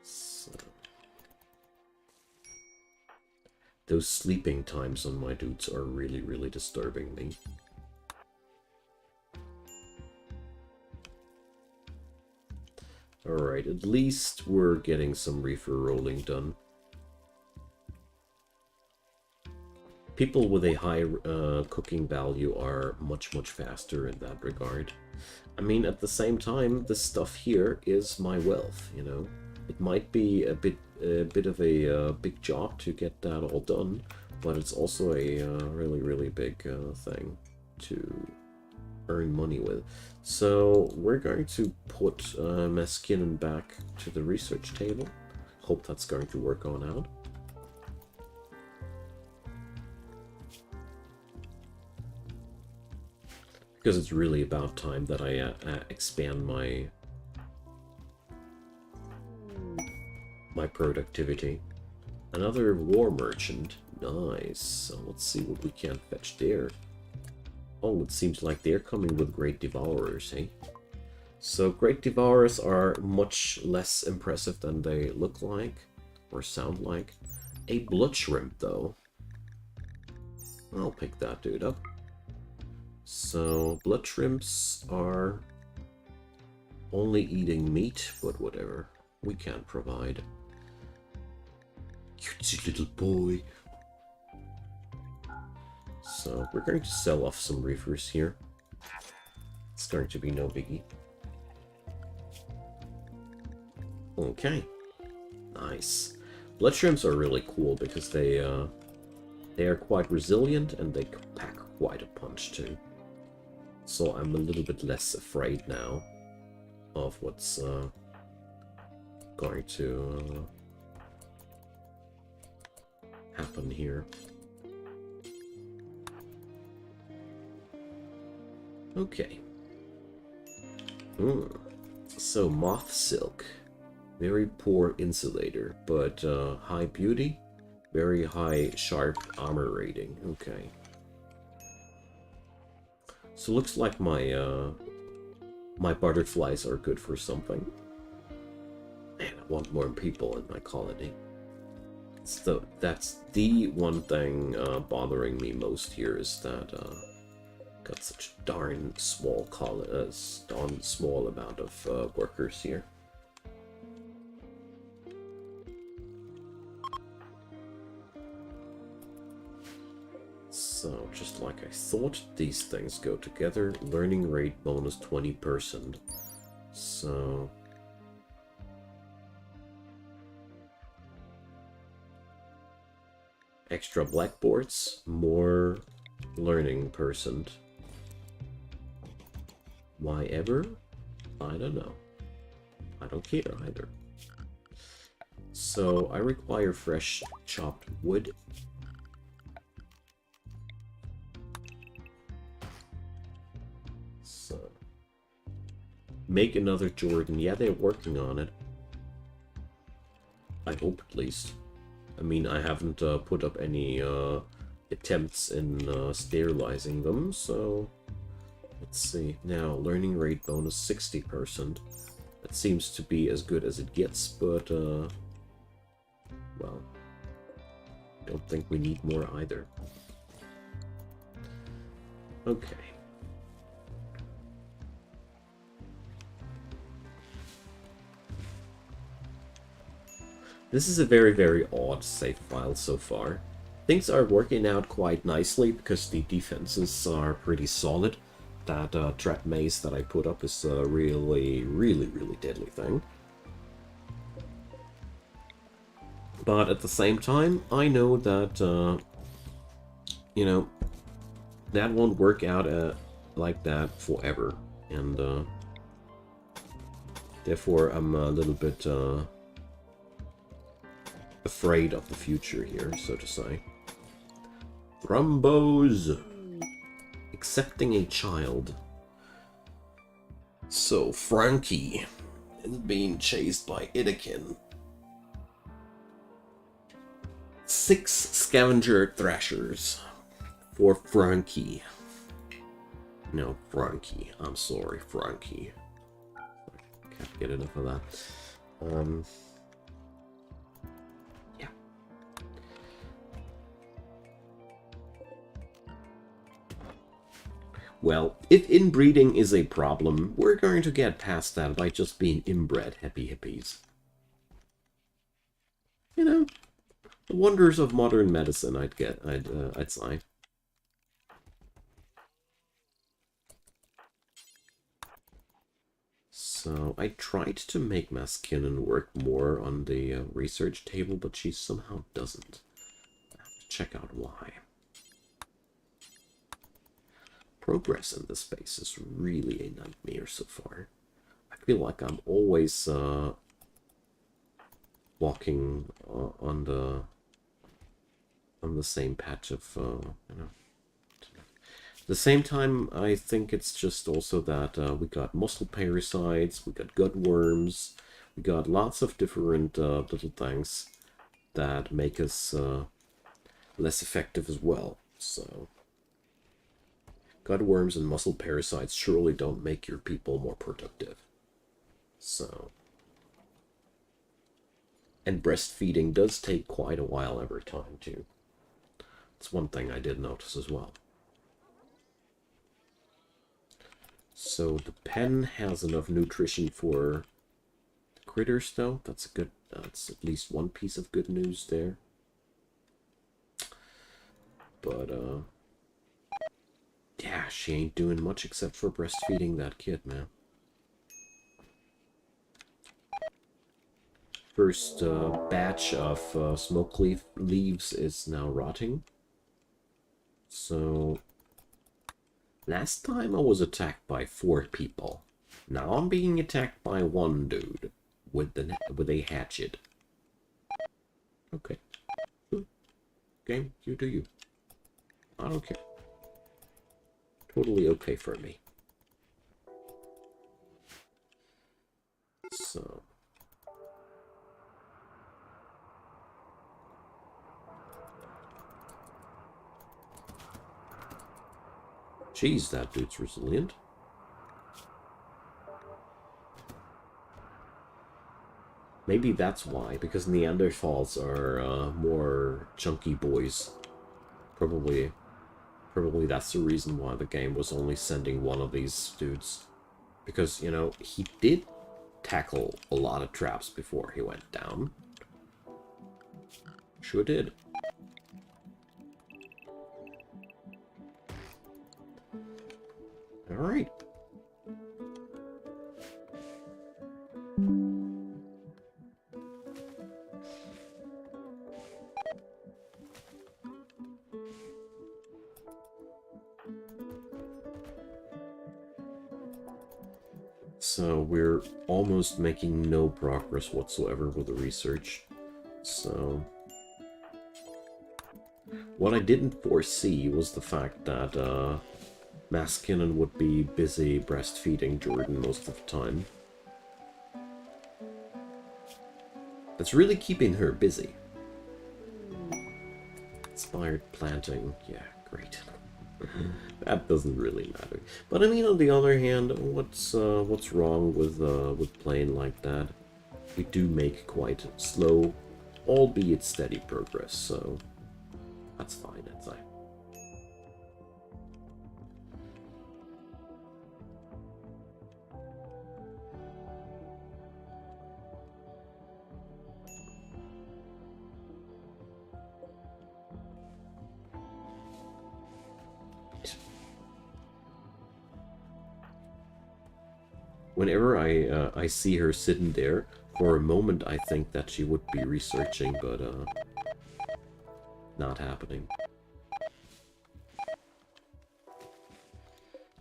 so. Those sleeping times on my dudes are really, really disturbing me. Alright, at least we're getting some reefer rolling done. People with a high cooking value are much, much faster in that regard. I mean, at the same time, this stuff here is my wealth, you know? It might be a bit of a big job to get that all done, but it's also a really, really big thing to earn money with. So we're going to put Maskinen back to the research table. Hope that's going to work on out. Because it's really about time that I expand my productivity. Another war merchant. Nice. So let's see what we can fetch there. Oh, it seems like they're coming with Great Devourers, eh? So Great Devourers are much less impressive than they look like or sound like. A blood shrimp, though. I'll pick that dude up. So blood shrimps are only eating meat, but whatever. We can provide. Cutesy little boy. So we're going to sell off some reefers here. It's going to be no biggie. Okay. Nice. Blood shrimps are really cool because they are quite resilient and they pack quite a punch too. So I'm a little bit less afraid now of what's going to happen here. Okay. So moth silk, very poor insulator, but high beauty, very high sharp armor rating. Okay. So looks like my my butterflies are good for something. Man, I want more people in my colony. That's the one thing bothering me most here is that got such a darn small amount of workers here. So, just like I thought, these things go together. Learning rate bonus 20%. So... extra blackboards, more learning %. Why ever? I don't know. I don't care either. So, I require fresh chopped wood. So, make another Jordan. Yeah, they're working on it. I hope, at least. I mean, I haven't put up any attempts in sterilizing them, so... let's see. Now, learning rate bonus 60%. That seems to be as good as it gets, but, well, don't think we need more either. Okay. This is a very, very odd save file so far. Things are working out quite nicely because the defenses are pretty solid. That trap maze that I put up is a really, really, really deadly thing. But at the same time, I know that, you know, that won't work out like that forever. And therefore, I'm a little bit afraid of the future here, so to say. Thrombos! Accepting a child. So, Frankie is being chased by Idakin. 6 scavenger thrashers for Frankie. No, Frankie. I'm sorry, Frankie. Can't get enough of that. Yeah. Well, if inbreeding is a problem, we're going to get past that by just being inbred happy hippies. You know, the wonders of modern medicine, I'd say. So I tried to make Maskinen work more on the research table, but she somehow doesn't. I have to check out why. Progress in this space is really a nightmare so far. I feel like I'm always walking on the same patch of you know. At the same time, I think it's just also that we got muscle parasites, we got gut worms, we got lots of different little things that make us less effective as well. So, gut worms and muscle parasites surely don't make your people more productive. So, and breastfeeding does take quite a while every time too. It's one thing I did notice as well. So the pen has enough nutrition for the critters, though. That's a good. That's at least one piece of good news there. But yeah, she ain't doing much except for breastfeeding that kid, man. First batch of smoke leaves is now rotting. So last time I was attacked by 4 people. Now I'm being attacked by 1 dude with a hatchet. Okay. Game, you do you. I don't care. Totally okay for me. So. Jeez, that dude's resilient. Maybe that's why, because Neanderthals are more chunky boys. Probably that's the reason why the game was only sending 1 of these dudes. Because, you know, he did tackle a lot of traps before he went down. Sure did. Alright. So we're almost making no progress whatsoever with the research. So what I didn't foresee was the fact that Maskinen would be busy breastfeeding Jordan most of the time. That's really keeping her busy. Inspired planting, yeah, great. That doesn't really matter. But I mean, on the other hand, what's wrong with playing like that? We do make quite slow, albeit steady progress, so that's fine, I'd say. Whenever I see her sitting there, for a moment I think that she would be researching, but not happening.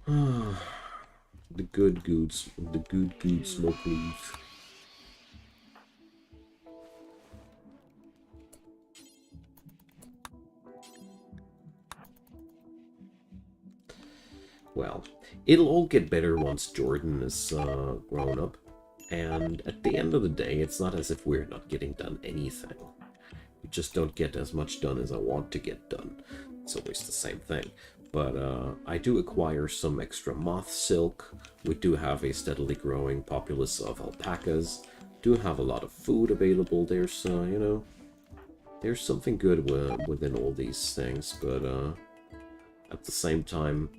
The good smoke leaf. Well, it'll all get better once Jordan is grown up, and at the end of the day, it's not as if we're not getting done anything. We just don't get as much done as I want to get done. It's always the same thing. But I do acquire some extra moth silk. We do have a steadily growing populace of alpacas. Do have a lot of food available. There's, you know, there's something good within all these things, but at the same time,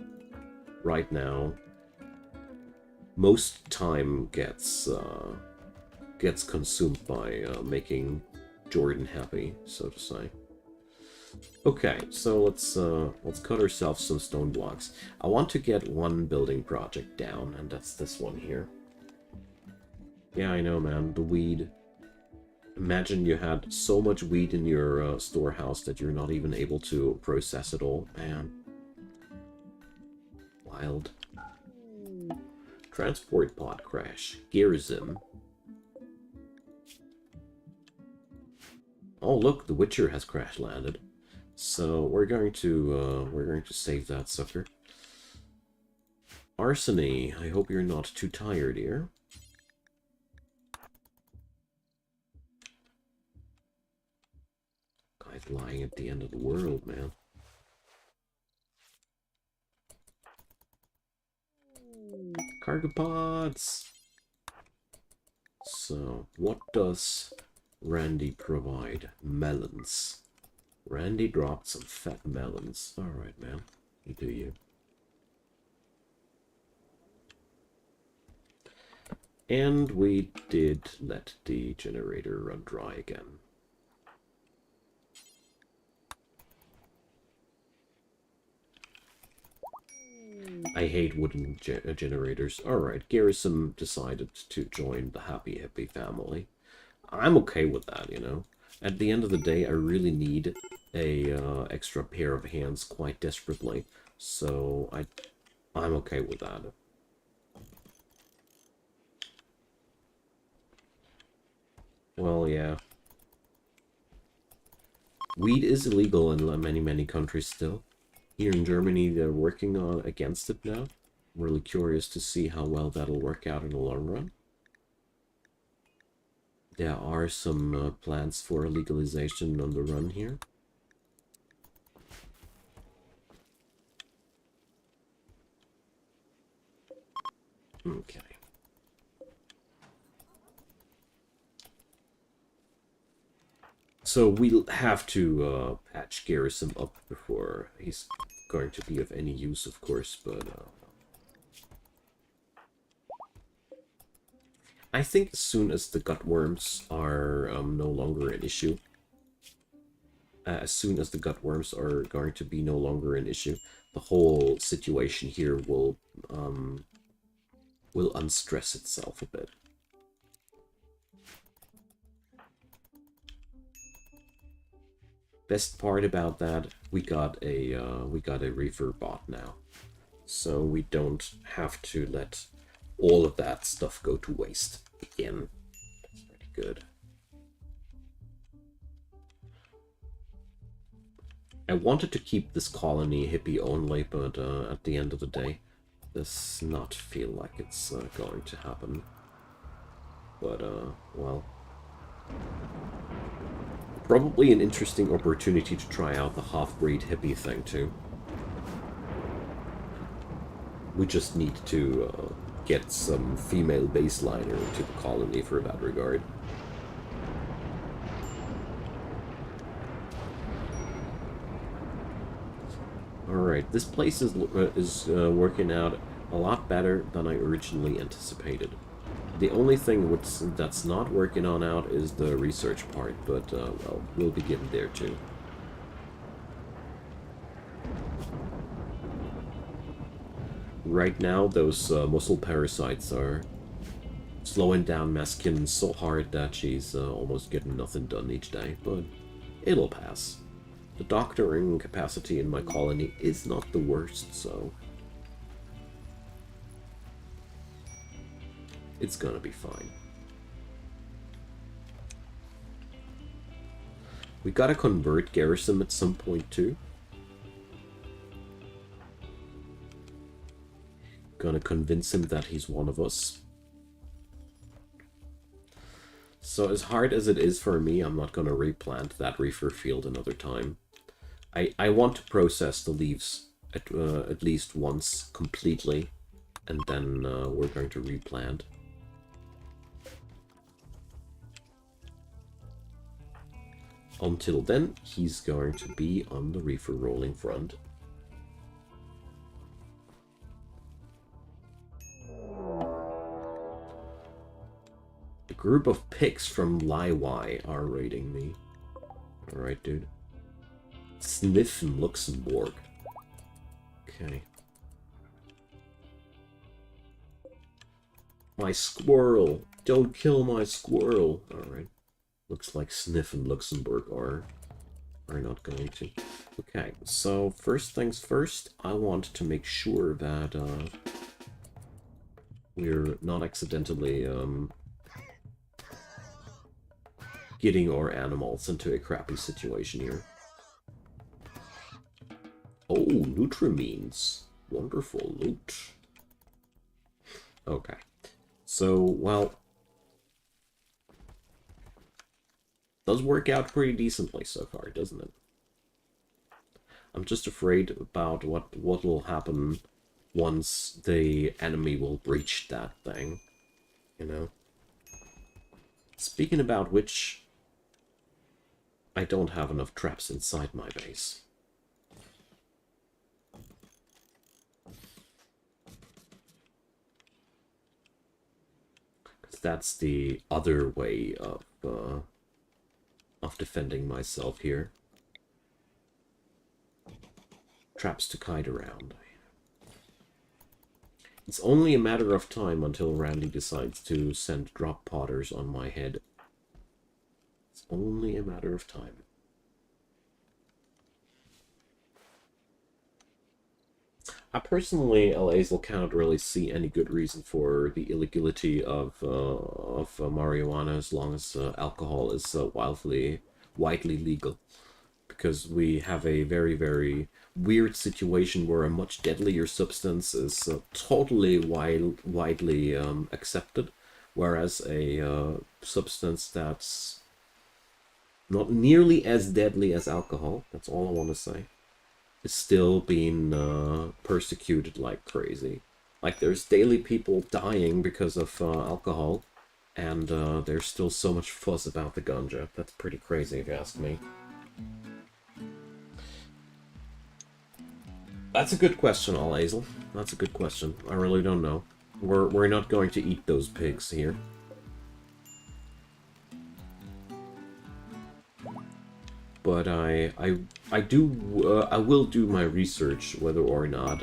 right now, most time gets consumed by making Jordan happy, so to say. Okay, so let's cut ourselves some stone blocks. I want to get one building project down, and that's this one here. Yeah, I know, man. The weed. Imagine you had so much weed in your storehouse that you're not even able to process it all, man. Wild. Transport pod crash. Gearzim. Oh, look, the Witcher has crash landed. So we're going to save that sucker. Arseny, I hope you're not too tired here. Guy's lying at the end of the world, man. Cargo pods! So, what does Randy provide? Melons. Randy dropped some fat melons. Alright, man. You do you. And we did let the generator run dry again. I hate wooden generators. Alright, Garrison decided to join the Happy Hippie family. I'm okay with that, you know. At the end of the day, I really need a extra pair of hands quite desperately. So I'm okay with that. Well, yeah. Weed is illegal in many countries still. Here in Germany, they're working on against it now. I'm really curious to see how well that'll work out in the long run. There are some plans for legalization on the run here. Okay. So we'll have to patch Garrison up before he's going to be of any use, of course, but I think as soon as the gutworms are no longer an issue, the whole situation here will unstress itself a bit. Best part about that, we got a reefer bot now, so we don't have to let all of that stuff go to waste again. That's pretty good. I wanted to keep this colony hippie only, but at the end of the day, does not feel like it's going to happen. But well. Probably an interesting opportunity to try out the half-breed hippie thing, too. We just need to get some female baseliner into the colony for that regard. Alright, this place is working out a lot better than I originally anticipated. The only thing that's not working out is the research part, but, well, we'll be getting there too. Right now, those muscle parasites are slowing down Meskin so hard that she's almost getting nothing done each day, but it'll pass. The doctoring capacity in my colony is not the worst, so it's gonna be fine. We gotta convert Garrison at some point too. Gonna convince him that he's one of us. So as hard as it is for me, I'm not gonna replant that reefer field another time. I want to process the leaves at least once completely, and then we're going to replant. Until then, he's going to be on the reefer rolling front. A group of pigs from Lai are raiding me. Alright, dude. Sniff in Luxembourg. Okay. My squirrel! Don't kill my squirrel! Alright. Looks like Sniff and Luxembourg are not going to. Okay, so first things first, I want to make sure that we're not accidentally getting our animals into a crappy situation here. Oh, Nutrimines. Wonderful loot. Okay. So, well, does work out pretty decently so far, doesn't it? I'm just afraid about what will happen once the enemy will breach that thing, you know? Speaking about which, I don't have enough traps inside my base. Because that's the other way of defending myself here. Traps to kite around. It's only a matter of time until Randy decides to send drop potters on my head. It's only a matter of time. I personally, Alazel, cannot really see any good reason for the illegality of marijuana as long as alcohol is widely legal. Because we have a very, very weird situation where a much deadlier substance is totally widely accepted, whereas a substance that's not nearly as deadly as alcohol, that's all I want to say, is still being persecuted like crazy. Like, there's daily people dying because of alcohol, and there's still so much fuss about the ganja. That's pretty crazy if you ask me. That's a good question, Alazel. That's a good question. I really don't know. We're not going to eat those pigs here. But I will do my research whether or not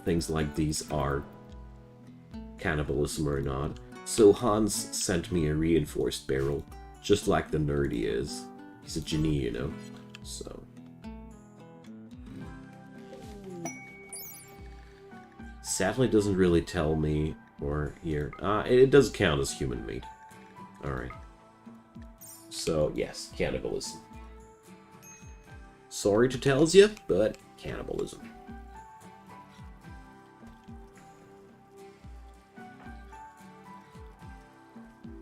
things like these are cannibalism or not. So Hans sent me a reinforced barrel, just like the nerd he is. He's a genie, you know. So sadly, doesn't really tell me or here. It does count as human meat. All right. So, yes, cannibalism. Sorry to tell you, but cannibalism.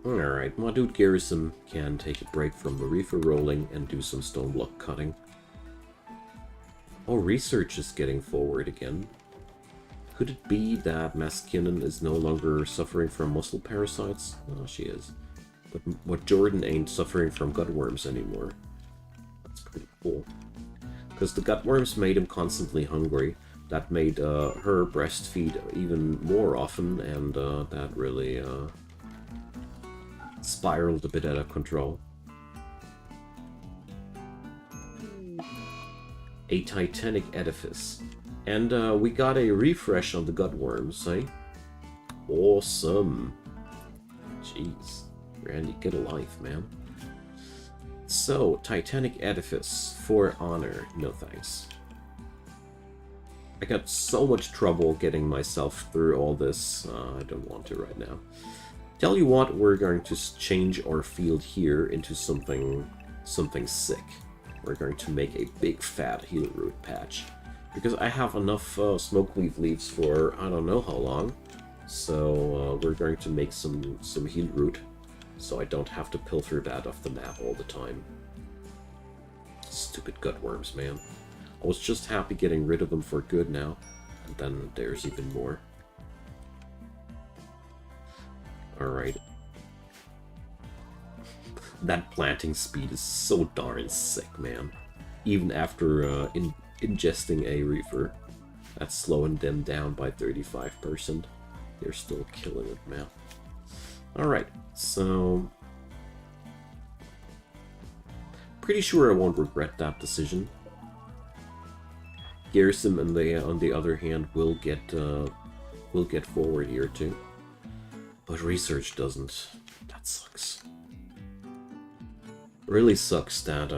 Alright, my dude Garrison can take a break from the reefer rolling and do some stone block cutting. Oh, research is getting forward again. Could it be that Maskinen is no longer suffering from muscle parasites? Oh, she is. But Jordan ain't suffering from gutworms anymore. That's pretty cool. Because the gutworms made him constantly hungry. That made her breastfeed even more often, and that really spiraled a bit out of control. A titanic edifice. And we got a refresh on the gutworms, eh? Awesome. Jeez. Randy, get a life, man. So, Titanic Edifice for honor. No thanks. I got so much trouble getting myself through all this. I don't want to right now. Tell you what, we're going to change our field here into something sick. We're going to make a big fat heal root patch. Because I have enough smoke leaves for I don't know how long. So we're going to make some heal root. So I don't have to pilfer that off the map all the time. Stupid gutworms, man. I was just happy getting rid of them for good now. And then there's even more. Alright. That planting speed is so darn sick, man. Even after ingesting a reefer, that's slowing them down by 35%. They're still killing it, man. Alright, so... pretty sure I won't regret that decision. Garrison, on the other hand, will get forward here too. But research doesn't. That sucks. Really sucks that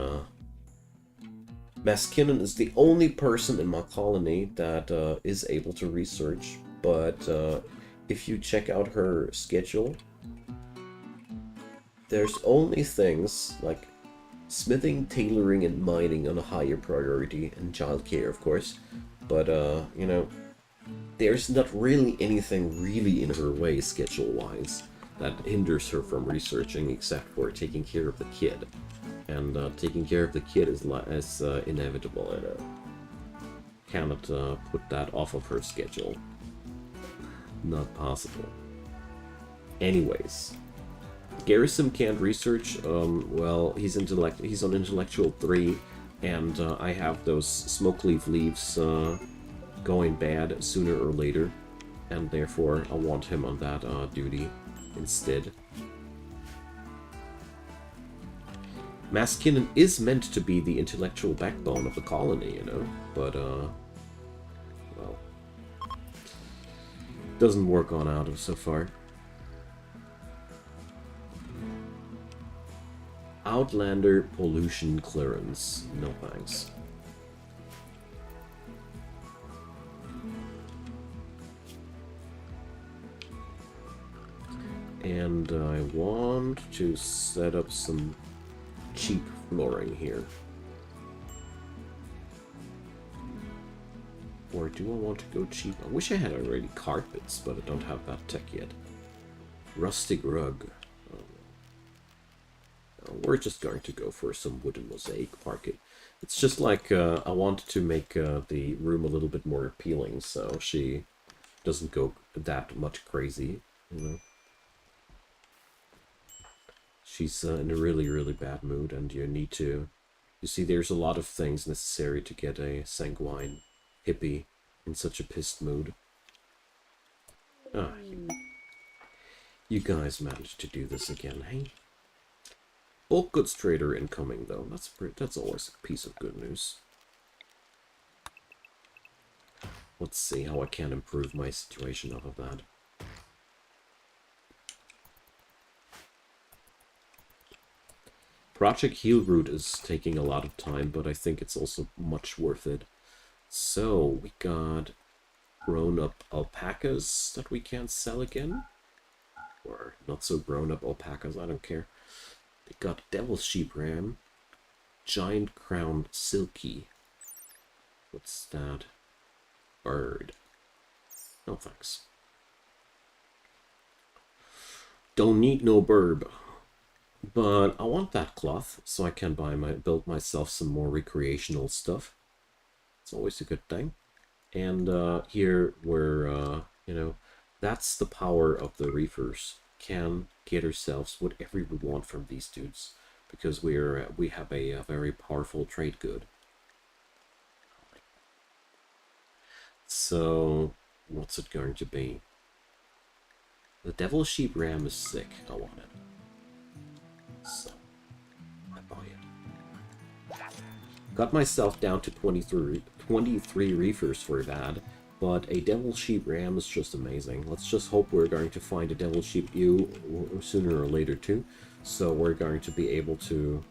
Maskinen is the only person in my colony that is able to research, but if you check out her schedule, there's only things like smithing, tailoring, and mining on a higher priority, and childcare, of course, but you know, there's not really anything really in her way schedule-wise that hinders her from researching except for taking care of the kid. And taking care of the kid is inevitable. I cannot put that off of her schedule. Not possible. Anyways, Garrison can't research. Well, he's on intellectual 3, and I have those smoke leaves going bad sooner or later, and therefore I want him on that duty instead. Maskinen is meant to be the intellectual backbone of the colony, you know, but well, doesn't work on out of so far. Outlander pollution clearance. No thanks. And I want to set up some cheap flooring here. Or do I want to go cheap? I wish I had already carpets, but I don't have that tech yet. Rustic rug. We're just going to go for some wooden mosaic parquet. It's just like I want to make the room a little bit more appealing, so she doesn't go that much crazy, you know. She's in a really, really bad mood, and you need to... You see, there's a lot of things necessary to get a sanguine hippie in such a pissed mood. Ah, you guys managed to do this again, hey? Bulk goods trader incoming, though. That's always a piece of good news. Let's see how I can improve my situation off of that. Project Heal Root is taking a lot of time, but I think it's also much worth it. So, we got grown-up alpacas that we can't sell again. Or not so grown-up alpacas, I don't care. They got Devil Sheep Ram, Giant Crown Silky. What's that? Bird. No thanks. Don't need no burb. But I want that cloth, so I can build myself some more recreational stuff. It's always a good thing. And here we're, you know, that's the power of the reefers. Can get ourselves whatever we want from these dudes, because we have a very powerful trade good. So, what's it going to be? The Devil Sheep Ram is sick. I want it. So, I buy it. Got myself down to 23 reefers for that, But a Devil Sheep Ram is just amazing. Let's just hope we're going to find a Devil Sheep Ewe sooner or later too. So we're going to be able to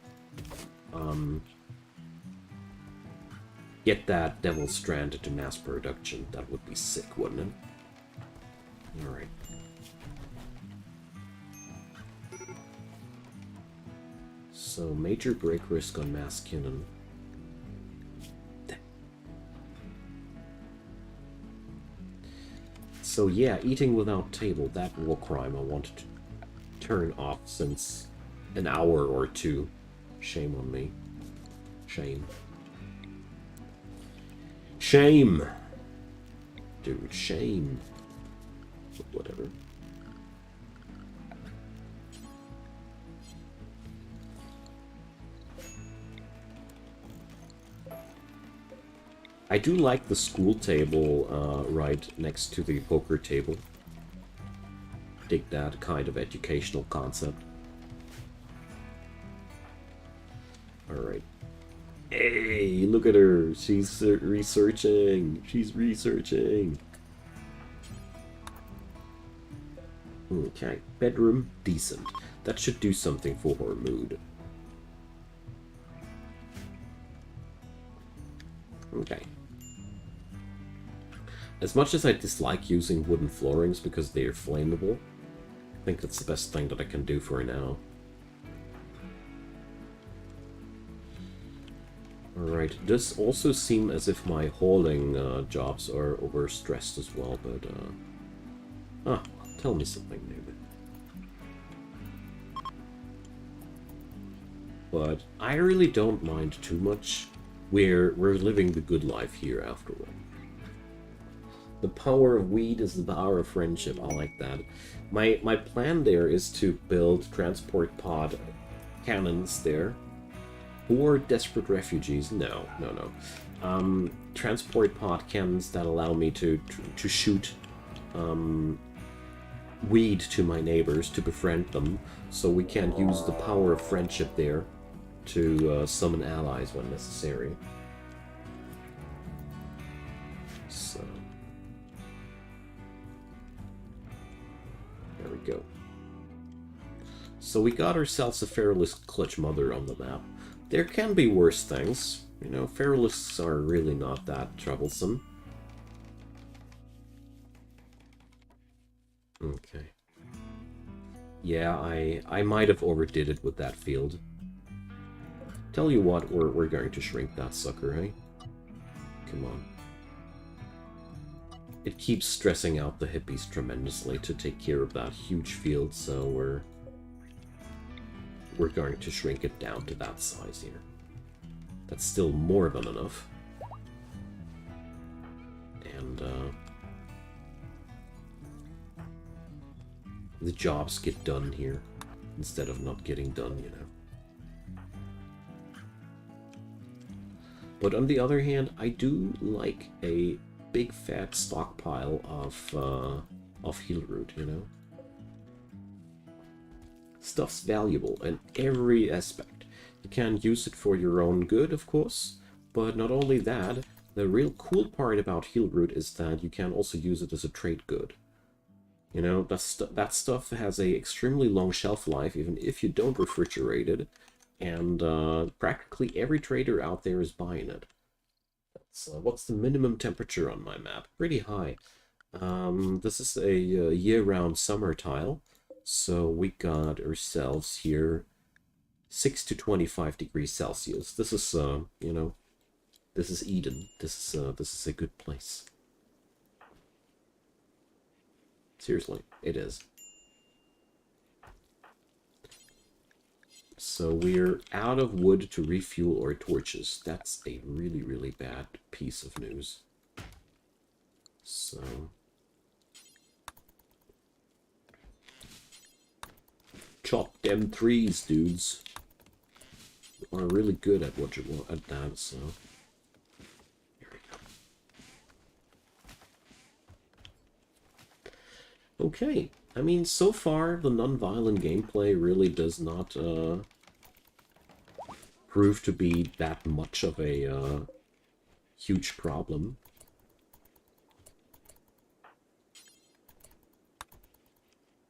get that Devil Strand into mass production. That would be sick, wouldn't it? Alright. So, major break risk on Masculine. So yeah, eating without table, that war crime I wanted to turn off since an hour or two. Shame on me. Shame. Shame! Dude, shame. But whatever. I do like the school table right next to the poker table. Dig that kind of educational concept. Alright. Hey, look at her. She's researching. She's researching. Okay. Bedroom, decent. That should do something for her mood. Okay. As much as I dislike using wooden floorings because they are flammable, I think that's the best thing that I can do for now. Alright, it does also seem as if my hauling jobs are overstressed as well, but tell me something, maybe. But I really don't mind too much. We're living the good life here after all. The power of weed is the power of friendship. I like that. My plan there is to build transport pod cannons there. For desperate refugees. No. Transport pod cannons that allow me to shoot weed to my neighbors, to befriend them, so we can use the power of friendship there to summon allies when necessary. So there we go. So we got ourselves a Feralist Clutch Mother on the map. There can be worse things. You know, Feralists are really not that troublesome. Okay. Yeah, I might have overdid it with that field. Tell you what, we're going to shrink that sucker, hey? Come on. It keeps stressing out the hippies tremendously to take care of that huge field, so we're going to shrink it down to that size here. That's still more than enough. And the jobs get done here instead of not getting done, you know. But on the other hand, I do like a big fat stockpile of heal root, you know. Stuff's valuable in every aspect. You can use it for your own good, of course, but not only that, the real cool part about heal root is that you can also use it as a trade good. You know, that stuff has a extremely long shelf life, even if you don't refrigerate it, and practically every trader out there is buying it. That's, what's the minimum temperature on my map? Pretty high. This is a year-round summer tile. So we got ourselves here 6 to 25 degrees Celsius. This is, you know, this is Eden. This is a good place. Seriously, it is. So we're out of wood to refuel our torches. That's a really, really bad piece of news. So chop them trees, dudes. You are really good at what you want at that, so here we go. Okay, I mean, so far the non-violent gameplay really does not prove to be that much of a huge problem.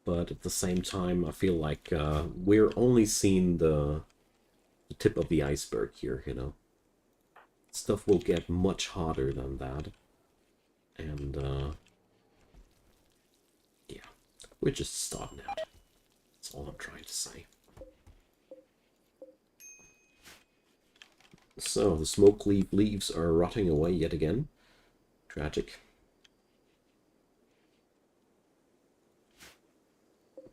but at the same time, I feel like we're only seeing the tip of the iceberg here, you know. Stuff will get much hotter than that. And, yeah, we're just starting out. That's all I'm trying to say. So, the smoke leaves are rotting away yet again. Tragic.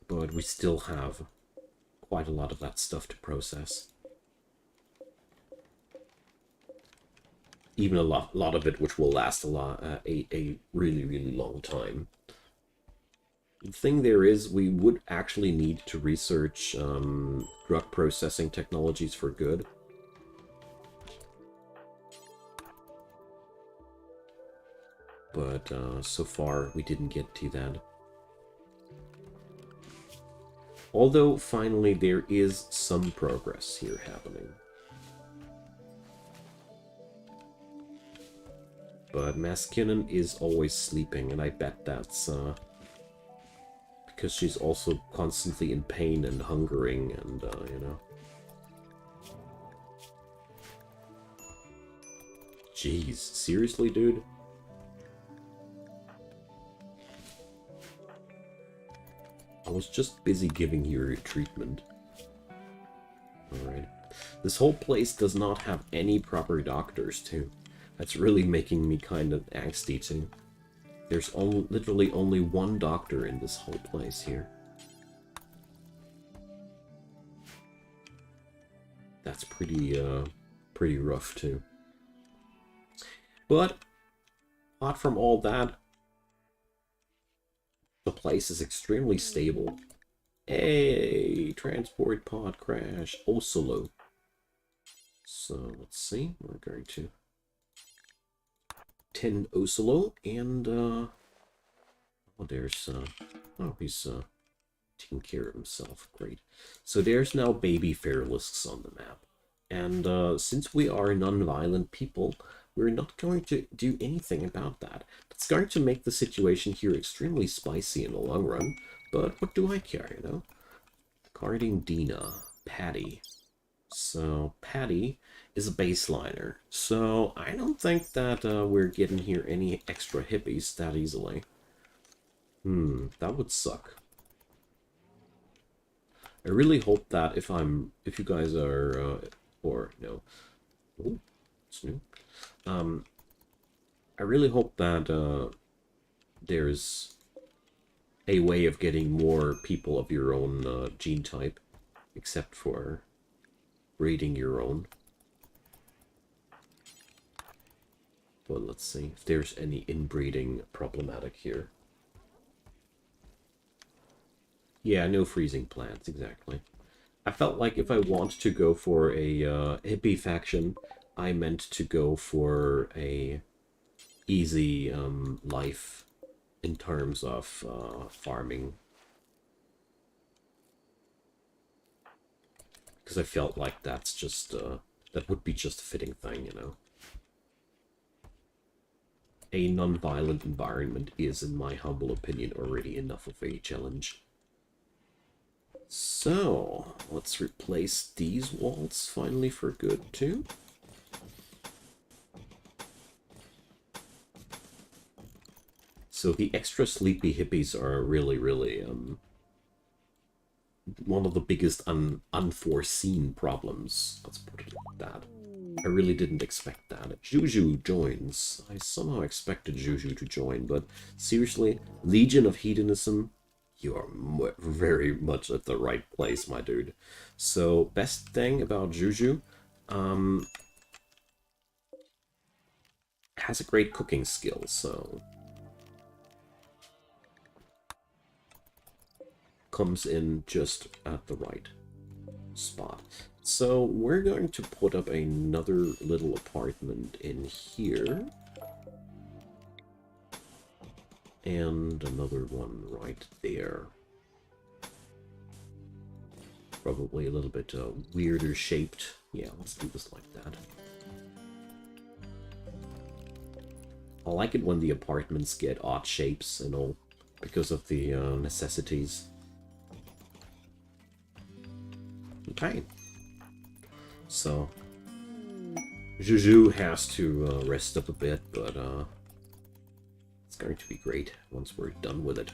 But we still have quite a lot of that stuff to process. Even a lot of it which will last a really, really long time. The thing there is, we would actually need to research drug processing technologies for good. But so far, we didn't get to that. Although, finally, there is some progress here happening. But Maskinen is always sleeping, and I bet that's because she's also constantly in pain and hungering, and, you know. Jeez, seriously, dude? I was just busy giving you treatment. Alright. This whole place does not have any proper doctors, too. That's really making me kind of angsty, too. There's literally only one doctor in this whole place here. That's pretty rough, too. But, apart from all that, the place is extremely stable. Hey, transport pod crash. Oslo. So, let's see. We're going to 10 Oslo, and, oh, there's, oh, he's, taking care of himself. Great. So there's now baby Fairlisks on the map. And, since we are non-violent people, we're not going to do anything about that. That's going to make the situation here extremely spicy in the long run, but what do I care, you know? Guarding Dina. Patty. So, Patty is a baseliner. So, I don't think that we're getting here any extra hippies that easily. That would suck. I really hope that if you guys are, or, no. Ooh, it's new. I really hope that there's a way of getting more people of your own gene type, except for breeding your own. But let's see if there's any inbreeding problematic here. Yeah, no freezing plants, exactly. I felt like if I want to go for a hippie faction, I meant to go for a easy life in terms of farming. Because I felt like that's just, that would be just a fitting thing, you know. A non-violent environment is, in my humble opinion, already enough of a challenge. So, let's replace these walls finally for good, too. So the extra sleepy hippies are really, really, one of the biggest unforeseen problems. Let's put it like that. I really didn't expect that. Juju joins. I somehow expected Juju to join, but seriously, Legion of Hedonism, you are very much at the right place, my dude. So, best thing about Juju, has a great cooking skill, so comes in just at the right spot. So we're going to put up another little apartment in here. And another one right there. Probably a little bit weirder shaped. Yeah, let's do this like that. I like it when the apartments get odd shapes and all, because of the necessities. Okay. So, Juju has to rest up a bit, but it's going to be great once we're done with it.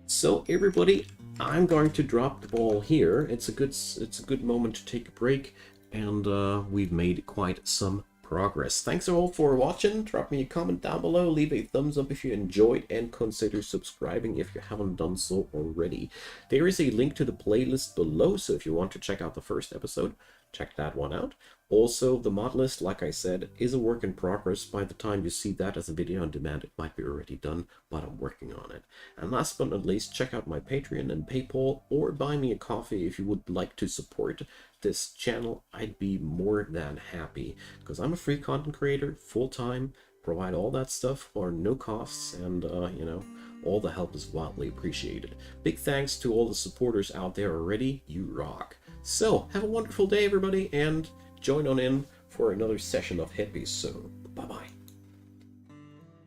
So everybody, I'm going to drop the ball here. It's a good moment to take a break, and we've made quite some progress. Thanks all for watching. Drop me a comment down below, leave a thumbs up if you enjoyed, and consider subscribing if you haven't done so already. There is a link to the playlist below, so if you want to check out the first episode, check that one out. Also, the mod list, like I said, is a work in progress. By the time you see that as a video on demand, it might be already done, but I'm working on it. And last but not least, check out my Patreon and PayPal, or buy me a coffee if you would like to support this channel. I'd be more than happy, because I'm a free content creator, full-time, provide all that stuff for no costs, and you know, all the help is wildly appreciated. Big thanks to all the supporters out there already. You rock. So, have a wonderful day, everybody, and join on in for another session of Hippies soon.